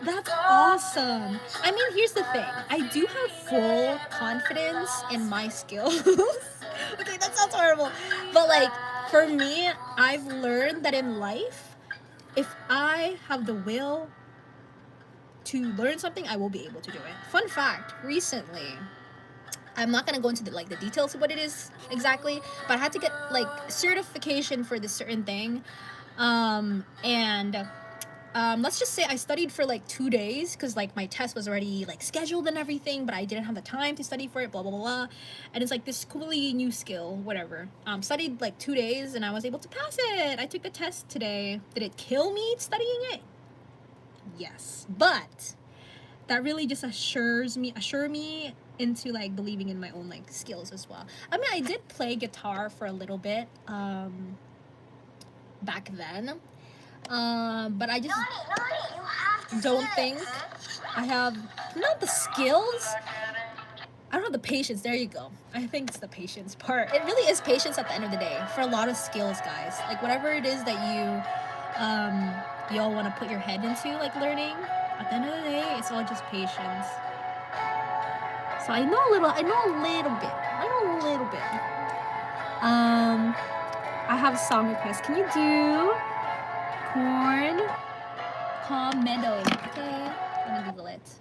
That's awesome. I mean, here's the thing. I do have full confidence in my skills. Okay, that sounds horrible. But like, for me, I've learned that in life, if I have the will to learn something, I will be able to do it. Fun fact, recently, I'm not gonna go into the details of what it is exactly, but I had to get like certification for this certain thing. Let's just say I studied for like 2 days because like my test was already like scheduled and everything, but I didn't have the time to study for it, blah blah blah blah. And it's like this completely new skill, whatever. Studied like 2 days and I was able to pass it. I took the test today. Did it kill me studying it? Yes, but that really just assure me into like believing in my own like skills as well. I mean, I did play guitar for a little bit back then, but I just don't think I have not the skills. I don't have the patience. There you go. I think it's the patience part. It really is patience at the end of the day for a lot of skills, guys. Like whatever it is that you all want to put your head into like learning, at the end of the day, it's all just patience. So I know a little bit. I have a song request. Can you do Corn Calm Meadow? Okay, let me Google it.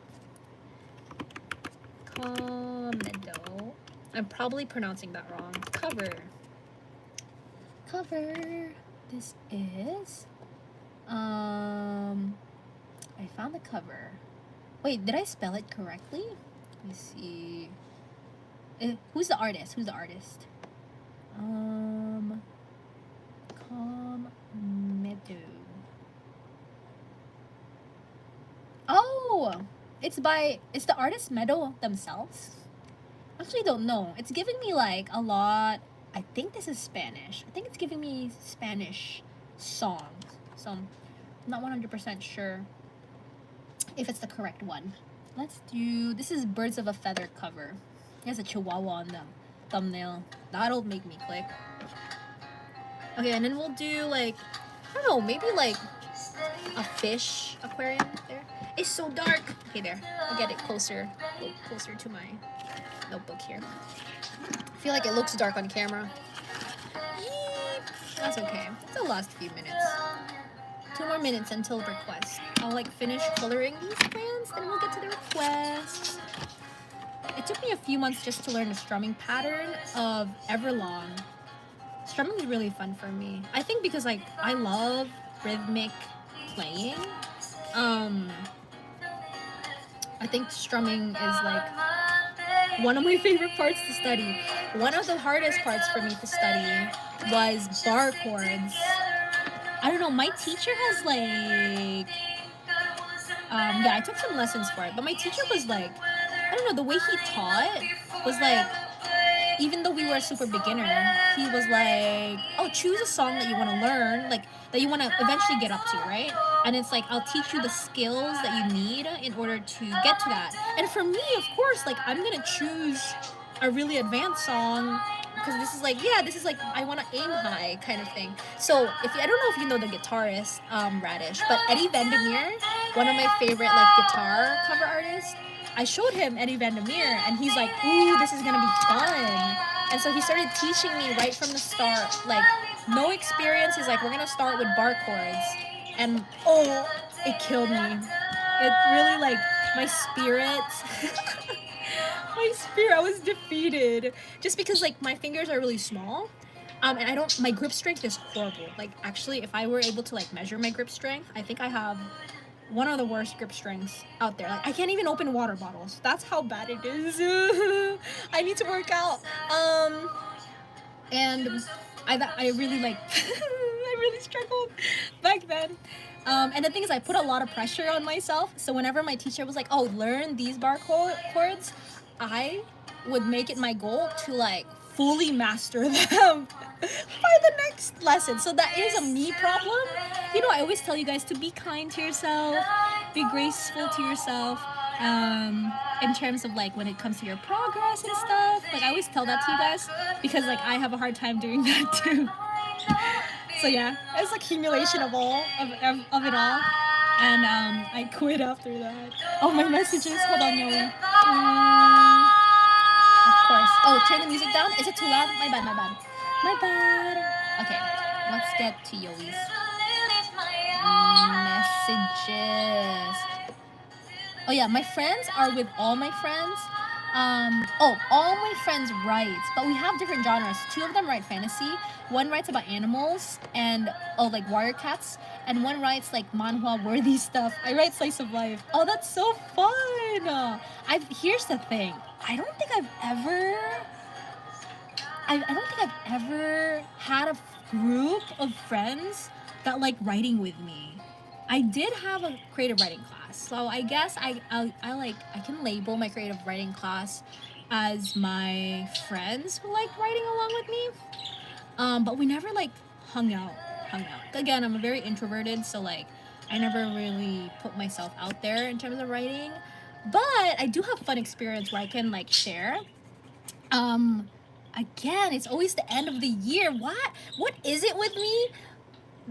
Calm Meadow. I'm probably pronouncing that wrong. Cover. This is I found the cover. Wait, did I spell it correctly? Let me see. Who's the artist? Calm Meadow. Oh, it's the artist Meadow themselves. Actually, don't know. It's giving me like a lot. I think this is Spanish. I think it's giving me Spanish songs. So I'm not 100% sure if it's the correct one. Let's do. This is Birds of a Feather cover. It has a chihuahua on the thumbnail. That'll make me click. Okay, and then we'll do like, I don't know, maybe like a fish aquarium there. It's so dark. Okay, there. I'll get it closer, closer to my notebook here. I feel like it looks dark on camera. Yeep. That's okay. It's the last few minutes. 2 more minutes until request. I'll like finish coloring these plants, then we'll get to the requests. It took me a few months just to learn the strumming pattern of Everlong. Strumming is really fun for me. I think because like I love rhythmic playing. I think strumming is like one of my favorite parts to study. One of the hardest parts for me to study was bar chords. I don't know, my teacher has like yeah, I took some lessons for it, but my teacher was like, I don't know, the way he taught was like, even though we were a super beginner, he was like, oh, choose a song that you want to learn, like that you want to eventually get up to, right? And it's like, I'll teach you the skills that you need in order to get to that. And for me, of course, like I'm gonna choose a really advanced song because this is like, yeah, this is like I want to aim high kind of thing. So if I don't know if you know the guitarist Radish, but Eddie Vandermeer, one of my favorite like guitar cover artists, I showed him Eddie Vandermeer and he's like, ooh, this is gonna be fun. And so he started teaching me right from the start, like no experience. He's like, we're gonna start with bar chords, and oh, it killed me. It really like my spirit. I was defeated just because like my fingers are really small, and I don't. My grip strength is horrible. Like actually, if I were able to like measure my grip strength, I think I have one of the worst grip strengths out there. Like I can't even open water bottles. That's how bad it is. I need to work out. And I really like I really struggled back then. And the thing is, I put a lot of pressure on myself. So whenever my teacher was like, "Oh, learn these bar chords," I would make it my goal to like fully master them by the next lesson. So that is a me problem. You know, I always tell you guys to be kind to yourself, be graceful to yourself. In terms of like when it comes to your progress and stuff, like I always tell that to you guys because like I have a hard time doing that too. So yeah, it's like accumulation of all of it all, and I quit after that. Oh, my messages. Hold on, Yoey. Of course. Oh, turn the music down. Is it too loud? My bad. My bad. Okay, let's get to Yoey's messages. Oh yeah, my friends are with all my friends. All my friends write, but we have different genres. 2 of them write fantasy. One writes about animals and like warrior cats, and one writes like manhwa worthy stuff. I write slice of life. Oh, that's so fun. Here's the thing. I don't think I've ever had a group of friends that like writing with me. I did have a creative writing class, so I guess I can label my creative writing class as my friends who like writing along with me. But we never like hung out. Again, I'm very introverted, so like I never really put myself out there in terms of writing. But I do have fun experience where I can like share. Again, it's always the end of the year. What is it with me?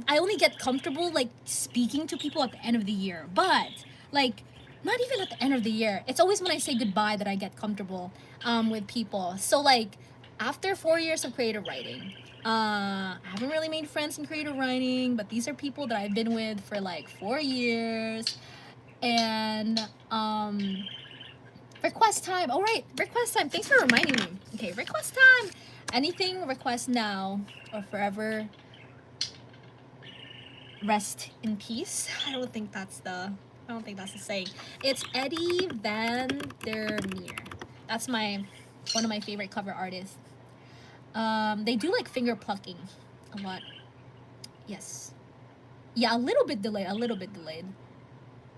I only get comfortable like speaking to people at the end of the year, but like not even at the end of the year. It's always when I say goodbye that I get comfortable with people. So like after 4 years of creative writing, I haven't really made friends in creative writing, but these are people that I've been with for like 4 years. And request time. All right, request time. Thanks for reminding me. Okay, request time. Anything request now or forever rest in peace. I don't think that's the saying. It's Eddie Vandermeer. That's one of my favorite cover artists. They do like finger plucking a lot. Yes. Yeah, a little bit delayed. A little bit delayed.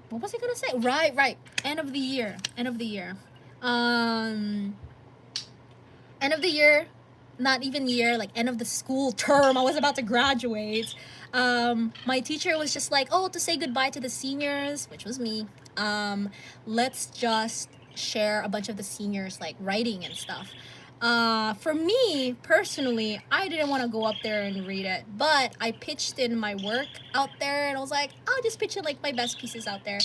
What was I gonna say? Right. End of the year. End of the year. End of the year. Not even year. Like end of the school term. I was about to graduate. My teacher was just like, oh, to say goodbye to the seniors, which was me. Let's just share a bunch of the seniors like writing and stuff. For me personally, I didn't want to go up there and read it, but I pitched in my work out there, and I was like, I'll just pitch in like my best pieces out there,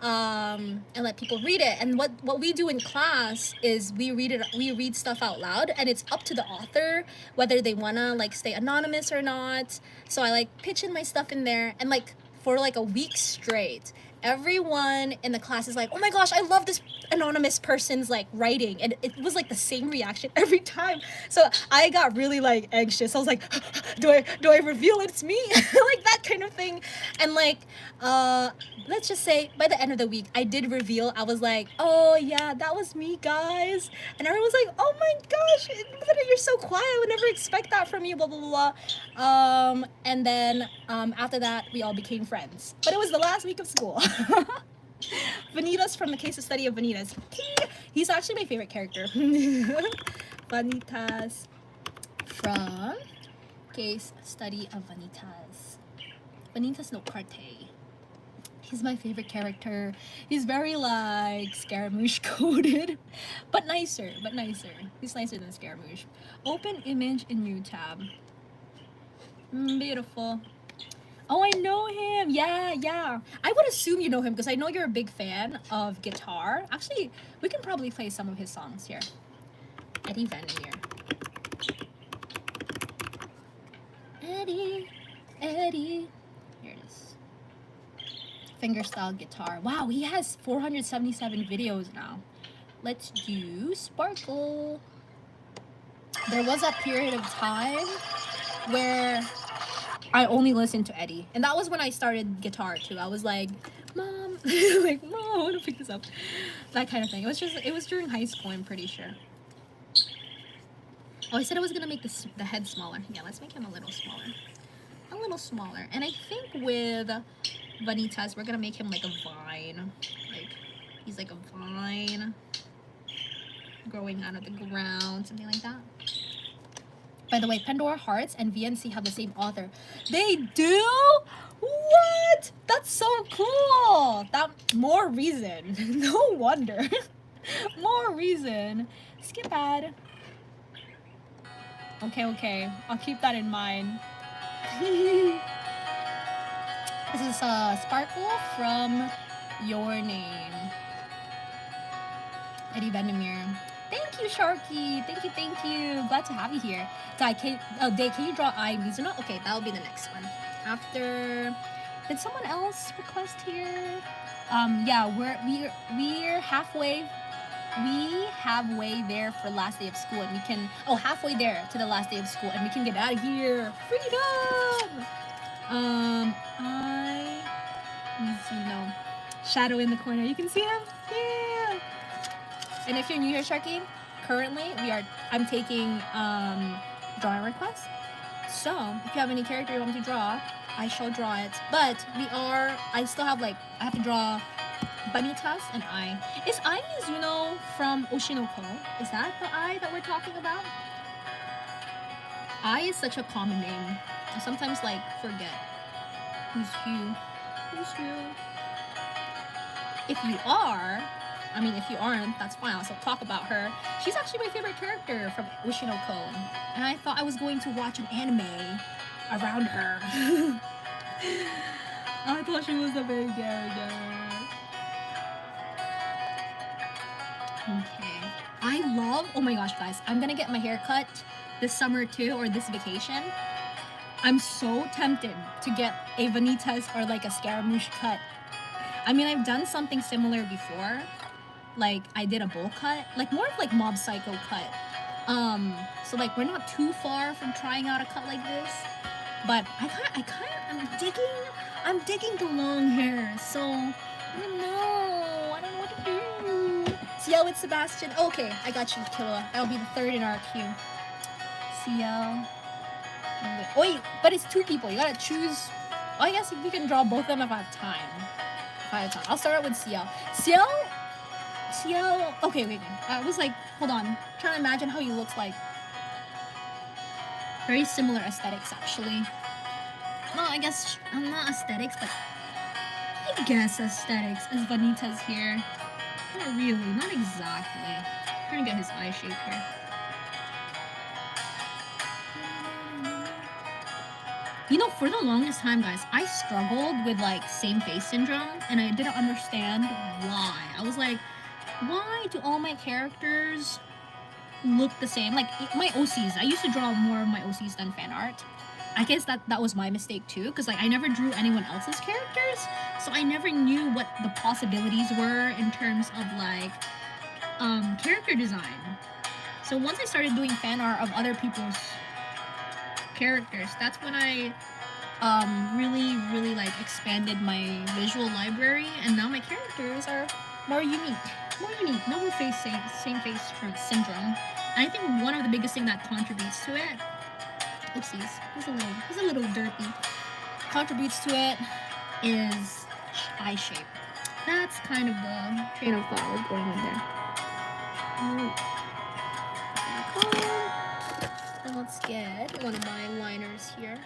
and let people read it. And what we do in class is we read stuff out loud, and it's up to the author whether they wanna like stay anonymous or not. So I like pitch in my stuff in there, and like for like a week straight, everyone in the class is like, oh my gosh, I love this anonymous person's like writing, and it was like the same reaction every time. So I got really like anxious. I was like, do I reveal it's me? Like that kind of thing. And like let's just say by the end of the week I did reveal. I was like, oh yeah, that was me, guys. And everyone was like, oh my gosh, you're so quiet, I would never expect that from you, blah blah blah. And then after that we all became friends, but it was the last week of school. Vanitas from the Case of Study of Vanitas. He's actually my favorite character. Vanitas from Case Study of Vanitas. Vanitas no Carte. He's my favorite character. He's very like Scaramouche coded, but nicer. He's nicer than Scaramouche. Open image in new tab. Beautiful. Oh, I know him. Yeah. I would assume you know him because I know you're a big fan of guitar. Actually, we can probably play some of his songs here. Eddie Vandermeer. Eddie. Here it is. Fingerstyle guitar. Wow, he has 477 videos now. Let's do Sparkle. There was a period of time where I only listened to Eddie, and that was when I started guitar too. I was like, Mom, I want to pick this up, that kind of thing. It was during high school, I'm pretty sure. Oh, I said I was gonna make the head smaller. Yeah, let's make him a little smaller. And I think with Vanitas, we're gonna make him like a vine. Like he's like a vine growing out of the ground, something like that. By the way, Pandora Hearts and VNC have the same author. They do? What? That's so cool. That more reason. No wonder. More reason. Skip ad. Okay. I'll keep that in mind. This is Sparkle from Your Name. Eddie Vandermeer. Thank you, Sharky. Thank you. Glad to have you here. Dai, can you draw I Mizuno? Okay, that'll be the next one. After, did someone else request here? Yeah, we're halfway. We halfway there for last day of school, and we can halfway there to the last day of school, and we can get out of here. Freedom. I Mizuno. Shadow in the corner. You can see him. Yeah. And if you're new here, Sharky, currently I'm taking drawing requests. So if you have any character you want me to draw, I shall draw it. But I have to draw Vanitas and I. Is I Mizuno from Oshinoko? Is that the I that we're talking about? I is such a common name. I sometimes forget who's who. If you aren't, that's fine. I'll still talk about her. She's actually my favorite character from Oshinoko. And I thought I was going to watch an anime around her. I thought she was the main character. Okay. Oh my gosh, guys. I'm gonna get my hair cut this summer too, or this vacation. I'm so tempted to get a Vanitas or like a Scaramouche cut. I mean, I've done something similar before. Like I did a bowl cut, like more of like Mob Psycho cut. So like we're not too far from trying out a cut like this, but I'm digging the long hair. So I don't know what to do. See how it's Sebastian. Okay, I got you, Killa. That'll be the third in our queue. CL. Wait, but it's 2 people. You gotta choose. Oh, I guess we can draw both of them if I have time. I'll start out with CL. CL. Okay, wait. I was like, hold on. I'm trying to imagine how he looks like. Very similar aesthetics, actually. Well, I guess not aesthetics, but I guess aesthetics as Vanitas here. Not really, not exactly. I'm trying to get his eye shape here. You know, for the longest time, guys, I struggled with like same face syndrome, and I didn't understand why. I was like, why do all my characters look the same? Like my OCs, I used to draw more of my OCs than fan art. I guess that was my mistake too, because like I never drew anyone else's characters, so I never knew what the possibilities were in terms of like character design. So once I started doing fan art of other people's characters, that's when I really like expanded my visual library, and now my characters are more unique. No more same face syndrome. And I think one of the biggest thing that contributes to it, oopsies, he's a little derpy, contributes to it is eye shape. That's kind of the train of thought I was going on there. And let's get one of my liners here.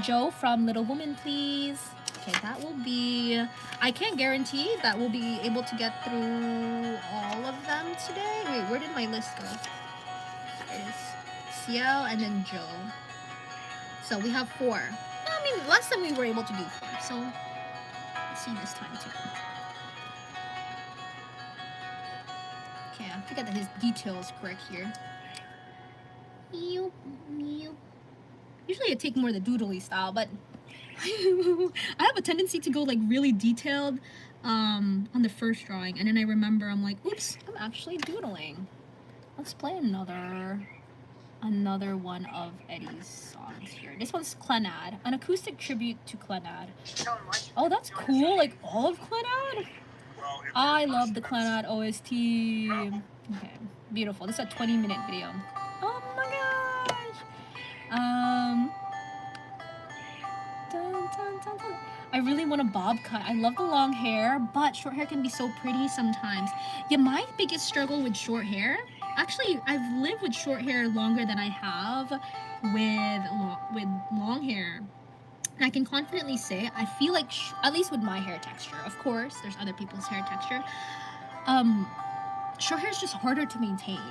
Joe from Little Woman, please. Okay, that will be... I can't guarantee that we'll be able to get through all of them today. Wait, where did my list go? There it is. Ciel and then Joe. So we have 4. I mean, less than we were able to do 4. So let's see this time too. Okay, I have to get his details correct here. Usually I take more the doodly style, but I have a tendency to go like really detailed on the first drawing, and then I remember I'm like, oops, I'm actually doodling. Let's play another one of Eddie's songs here. This one's Clannad, an acoustic tribute to Clannad. Oh, that's cool, like all of Clannad? I love the Clannad OST. Okay, beautiful. This is a 20-minute video. Oh my gosh! I really want a bob cut. I love the long hair, but short hair can be so pretty sometimes. Yeah, my biggest struggle with short hair, actually, I've lived with short hair longer than I have with long hair. And I can confidently say, I feel like, at least with my hair texture, of course, there's other people's hair texture, short hair is just harder to maintain.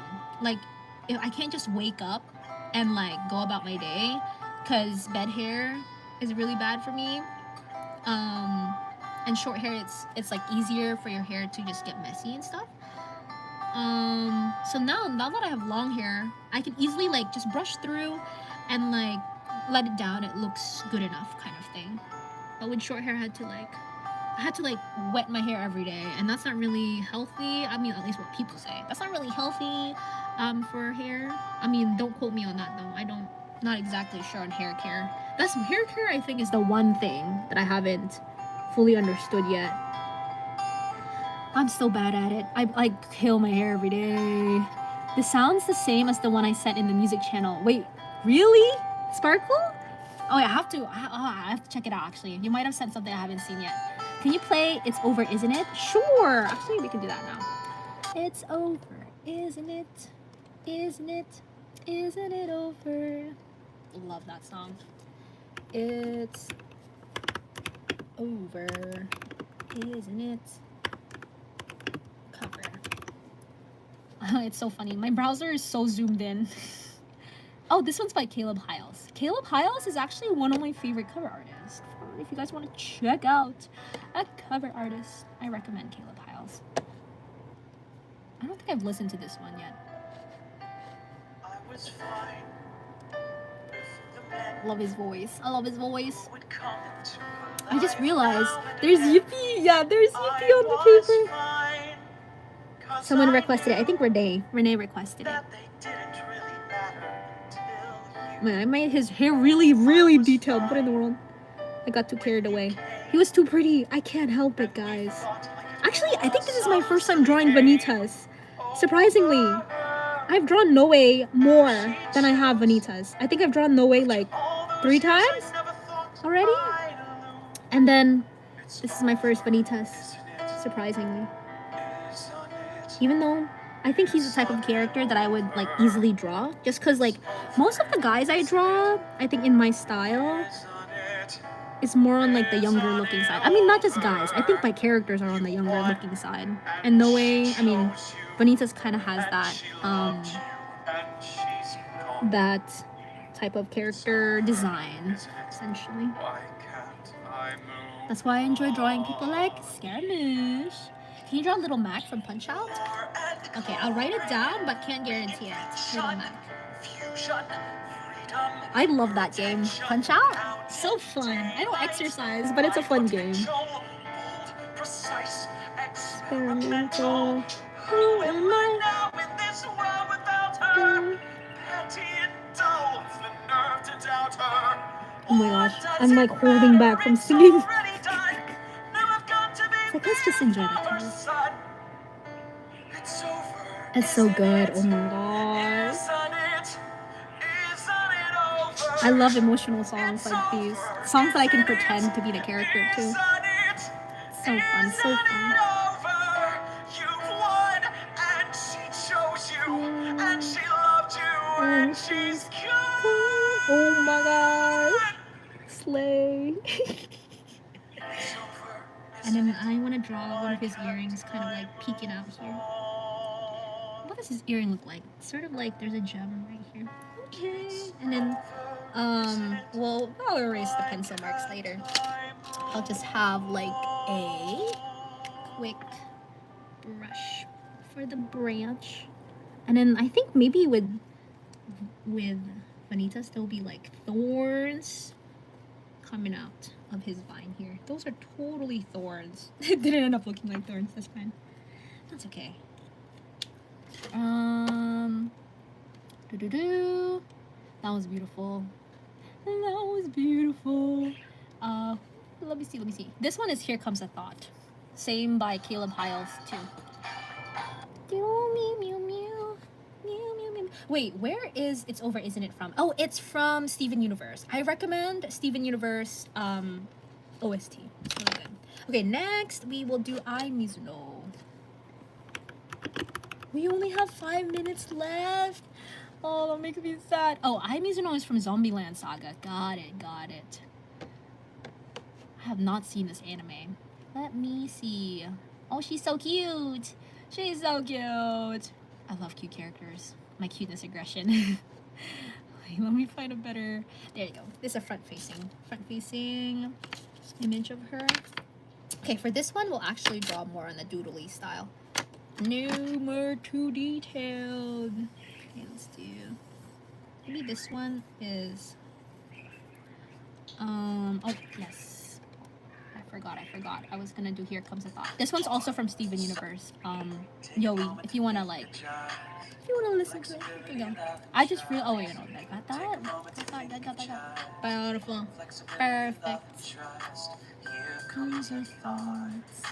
Like, if I can't just wake up and like go about my day, because bed hair is really bad for me. And short hair, it's like easier for your hair to just get messy and stuff. So now that I have long hair, I can easily like just brush through and like let it down. It looks good enough, kind of thing. But with short hair, I had to like wet my hair every day, and that's not really healthy. I mean, at least what people say. That's not really healthy for hair. I mean, don't quote me on that though. Not exactly sure on hair care. Hair care, I think, is the one thing that I haven't fully understood yet. I'm so bad at it. I like kill my hair every day. The sound's the same as the one I sent in the music channel. Wait, really? Sparkle? Oh, I have to check it out, actually. You might have sent something I haven't seen yet. Can you play It's Over, Isn't It? Sure. Actually, we can do that now. It's over, isn't it? Isn't it? Isn't it over? Love that song. It's over, isn't it? Cover. It's so funny. My browser is so zoomed in. Oh, this one's by Caleb Hiles. Caleb Hiles is actually one of my favorite cover artists. If you guys want to check out a cover artist, I recommend Caleb Hiles. I don't think I've listened to this one yet. I was fine. Love his voice. I love his voice. I just realized there's Yippee. Yeah, there's Yippee on the paper. Someone requested it. I think Renee requested it. Man, I made his hair really detailed. What in the world? I got too carried away. He was too pretty. I can't help it, guys. Actually, I think this is my first time drawing Vanitas. Surprisingly. I've drawn Noe more than I have Vanitas. I think I've drawn Noe like 3 times already. And then this is my first Vanitas, surprisingly. Even though I think he's the type of character that I would like easily draw, just because like most of the guys I draw, I think in my style, is more on like the younger looking side. I mean, not just guys. I think my characters are on the younger looking side. And Noe, I mean, Vanitas kind of has that type of character design, essentially. That's why I enjoy drawing people like Scaramouche. Can you draw Little Mac from Punch Out? Okay, I'll write it down, but can't guarantee it. Little Mac. I love that game. Punch Out? So fun. I don't exercise, but it's a fun game. Experimental. Who am I now in this world without her? Oh my gosh, I'm like holding back from singing. Like, let's just enjoy the time. It's so good. Oh my god. I love emotional songs like these. Songs that I can pretend to be the character too. So fun, so fun. And she's oh my god. Slay. And then I want to draw one of his earrings kind of like peeking out here. What does his earring look like? Sort of like there's a gem right here. Okay. And then, well, I'll erase the pencil marks later. I'll just have like a quick brush for the branch. And then I think maybe with Vanitas, there'll be like thorns coming out of his vine here. Those are totally thorns. It didn't end up looking like thorns. That's fine. That's okay. That was beautiful. That was beautiful. Let me see. This one is Here Comes a Thought. Same by Caleb Hiles too. Meow, meow, meow. Meow, meow, meow. Wait, where is It's Over, Isn't It from? Oh, it's from Steven Universe. I recommend Steven Universe OST. It's really good. Okay, next we will do Ai Mizuno. We only have 5 minutes left. Oh, that makes me sad. Oh, Ai Mizuno is from Zombieland Saga. Got it. I have not seen this anime. Let me see. Oh, she's so cute. She's so cute. I love cute characters. My cuteness aggression. Wait, let me find a better... There you go. This is a front-facing image of her. Okay, for this one, we'll actually draw more on the doodly style. No more too detailed. Okay, let's do... Maybe this one is... Oh, yes. I forgot. I was gonna do Here Comes a Thought. This one's also from Steven Universe. Yoi, if you wanna listen to it, there you go. I just feel, oh wait, no, I got that. Beautiful. Perfect. Here comes a thoughts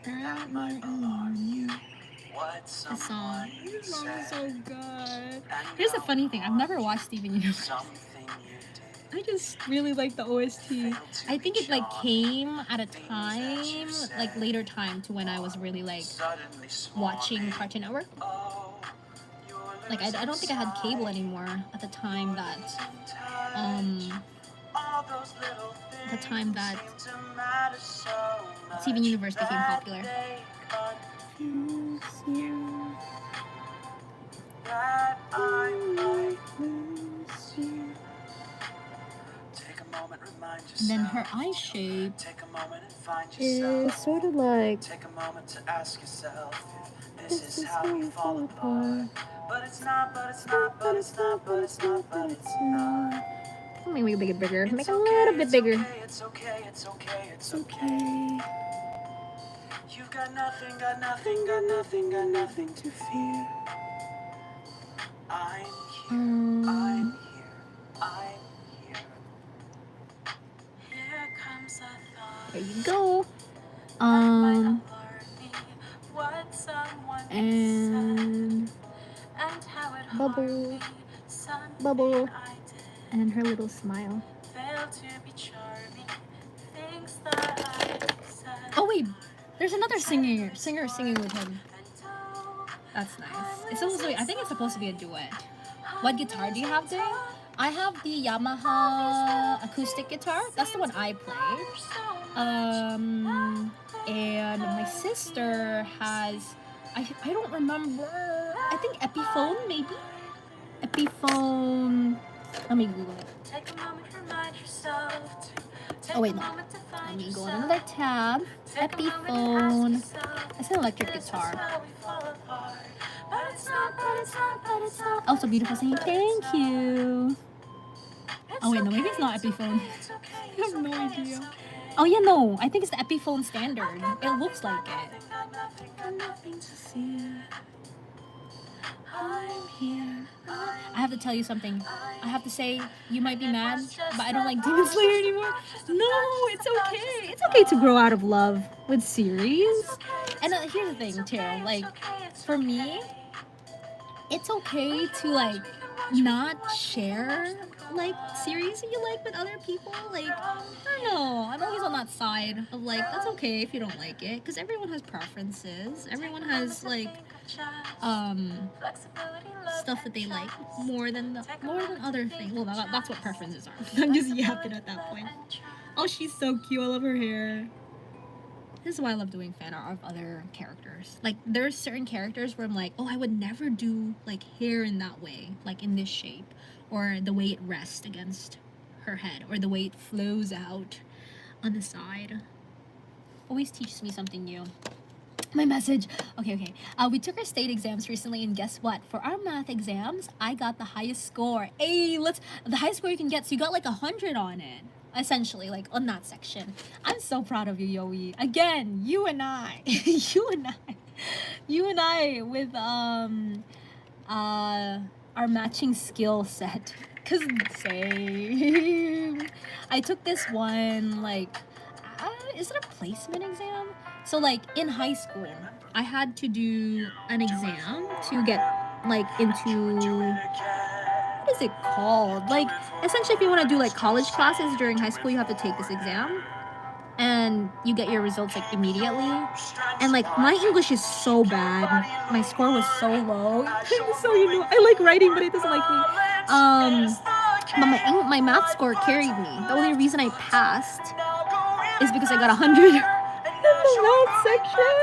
that might alarm you. The song is so good. Here's the funny thing, I've never watched Steven Universe. I just really like the OST. I think it like came at a time, like later time to when I was really like watching Cartoon Network. Like I don't think I had cable anymore at the time that Steven Universe became popular. And then her eye shape is sort of like, take a moment to ask yourself if this is how you fall apart. But it's not. Let me make it bigger. Make it a little bit bigger. It's okay. You've got nothing to fear. I'm here. Here comes a thought. There you go. And Bubble. Bubble. And then her little smile. Oh wait, there's another singer singing with him. That's nice. It's supposed to be, I think it's supposed to be a duet. What guitar do you have there? I have the Yamaha acoustic guitar. That's the one I play. And my sister has, I don't remember. I think Epiphone maybe. Epiphone. Let me Google it. Oh wait, no. Let me go on another tab. Epiphone. It's an electric guitar. Also beautiful singing. Thank you. Oh wait, no, maybe it's not Epiphone. I have no idea. Oh yeah, no. I think it's the Epiphone standard. It looks like it. Nothing to see. I'm here. I have to tell you something. I have to say, you might be mad, but I don't like Demon Slayer anymore. No, it's okay. It's okay to grow out of love with series. And here's the thing too. Like, for me, it's okay to like not share like series that you like with other people. Like, I don't know. I'm always on that side of like, that's okay if you don't like it, because everyone has preferences. Everyone has like stuff that they like more than other things. Well, that's what preferences are. I'm just yapping at that point. Oh, she's so cute. I love her hair. This is why I love doing fan art of other characters. Like, there's certain characters where I'm like, oh, I would never do like hair in that way, like in this shape, or the way it rests against her head, or the way it flows out on the side. Always teaches me something new. My message. Okay. We took our state exams recently, and guess what? For our math exams, I got the highest score. Hey, the highest score you can get. So you got like 100 on it. Essentially, like on that section. I'm so proud of you, Yoey. Again, you and I with our matching skill set. Cause same. I took this one like, is it a placement exam? So like in high school, I had to do an exam to get like into, what is it called? Like, essentially, if you want to do like college classes during high school, you have to take this exam, and you get your results like immediately. And like, my English is so bad. My score was so low. So you know, I like writing, but it doesn't like me. But my math score carried me. The only reason I passed is because I got 100 in the math section.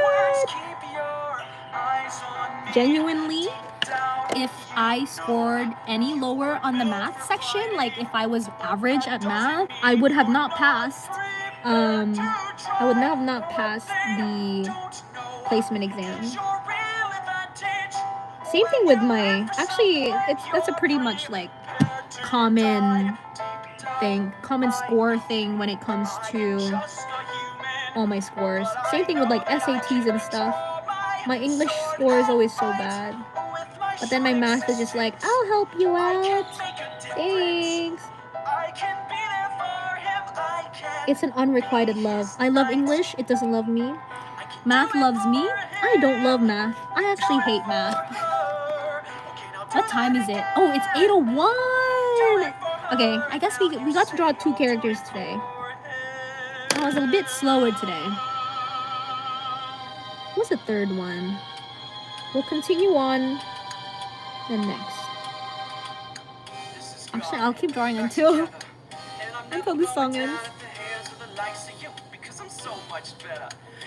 Genuinely, if I scored any lower on the math section, like if I was average at math, I would have not passed. I would have not passed the placement exam. Same thing with my. Actually, that's a pretty much like common score thing when it comes to all my scores. Same thing with like SATs and stuff. My English score is always so bad. But then my math is just like, I'll help you out. Thanks. It's an unrequited love. I love English. It doesn't love me. Math loves me. I don't love math. I actually hate math. What time is it? Oh, it's 8:01. Okay, I guess we got to draw 2 characters today. I was a bit slower today. What's the third one? We'll continue on the next. Actually, I'll keep drawing until this song ends.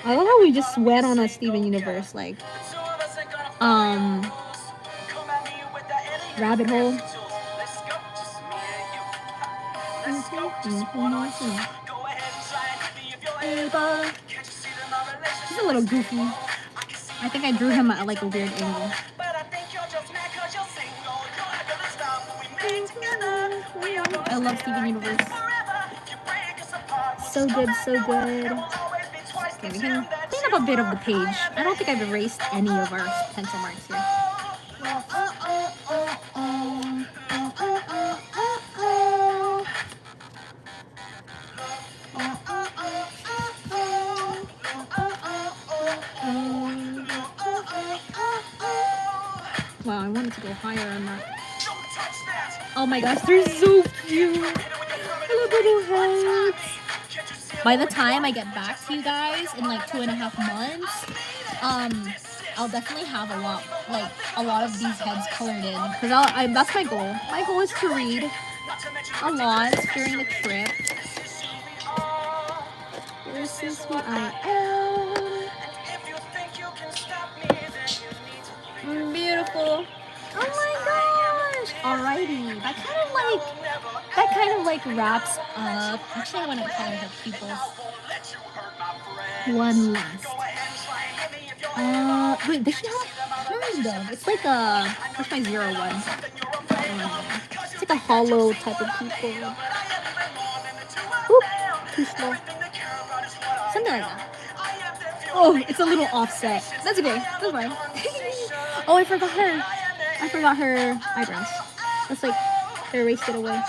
I love how we just went on a Steven Universe like rabbit hole. He's a little goofy. I think I drew him at like a weird angle. I love Steven Universe. So good, so good. Okay, we can clean up a bit of the page. I don't think I've erased any of our pencil marks here. Wow, I want want me to go higher on that. Oh my gosh, they're so cute. Little heads. By the time I get back to you guys in like 2.5 months, I'll definitely have a lot of these heads colored in, because that's my goal. My goal is to read a lot during the trip. You're so sweet, I am. Beautiful. Oh my gosh. Alrighty, that kind of like wraps up. Actually, I want to color her pupils. One last. Wait, does she have kind of? It's like a, where's my 01? It's like a hollow type of pupil. Oop, too slow. Something like that. Oh, it's a little offset. That's okay. That's fine. Oh, I forgot her eyebrows. That's like, I erased it away.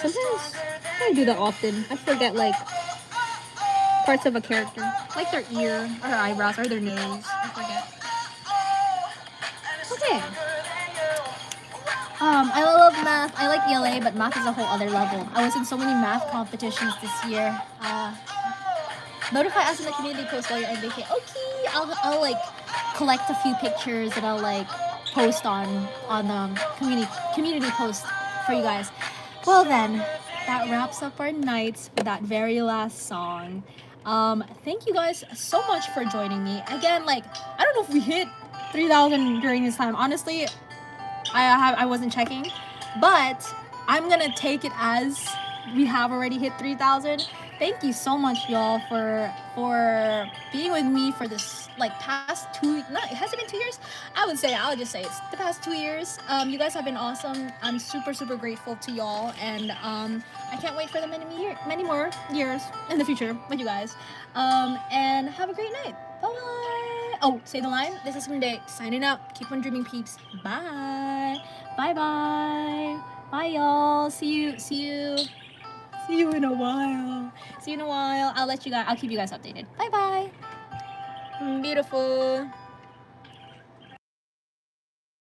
Sometimes I don't do that often. I forget like parts of a character, like their ear, or her eyebrows, or their nose. I forget. Okay. I love math. I like ELA, but math is a whole other level. I was in so many math competitions this year. Notify us in the community post while you're on vacation. Okay, I'll like collect a few pictures and I'll like post on community post for you guys. Well then, that wraps up our nights with that very last song. Thank you guys so much for joining me. Again, like, I don't know if we hit 3,000 during this time. Honestly, I wasn't checking, but I'm gonna take it as we have already hit 3,000. Thank you so much, y'all, for being with me for this like past has it been 2 years? I'll just say it's the past 2 years. You guys have been awesome. I'm super grateful to y'all, and I can't wait for the many more years in the future with you guys. And have a great night. Bye bye. Oh, say the line. This is Day signing out. Keep on dreaming, peeps. Bye. Bye bye. Bye, y'all. See you in a while. I'll keep you guys updated. Bye bye. Beautiful.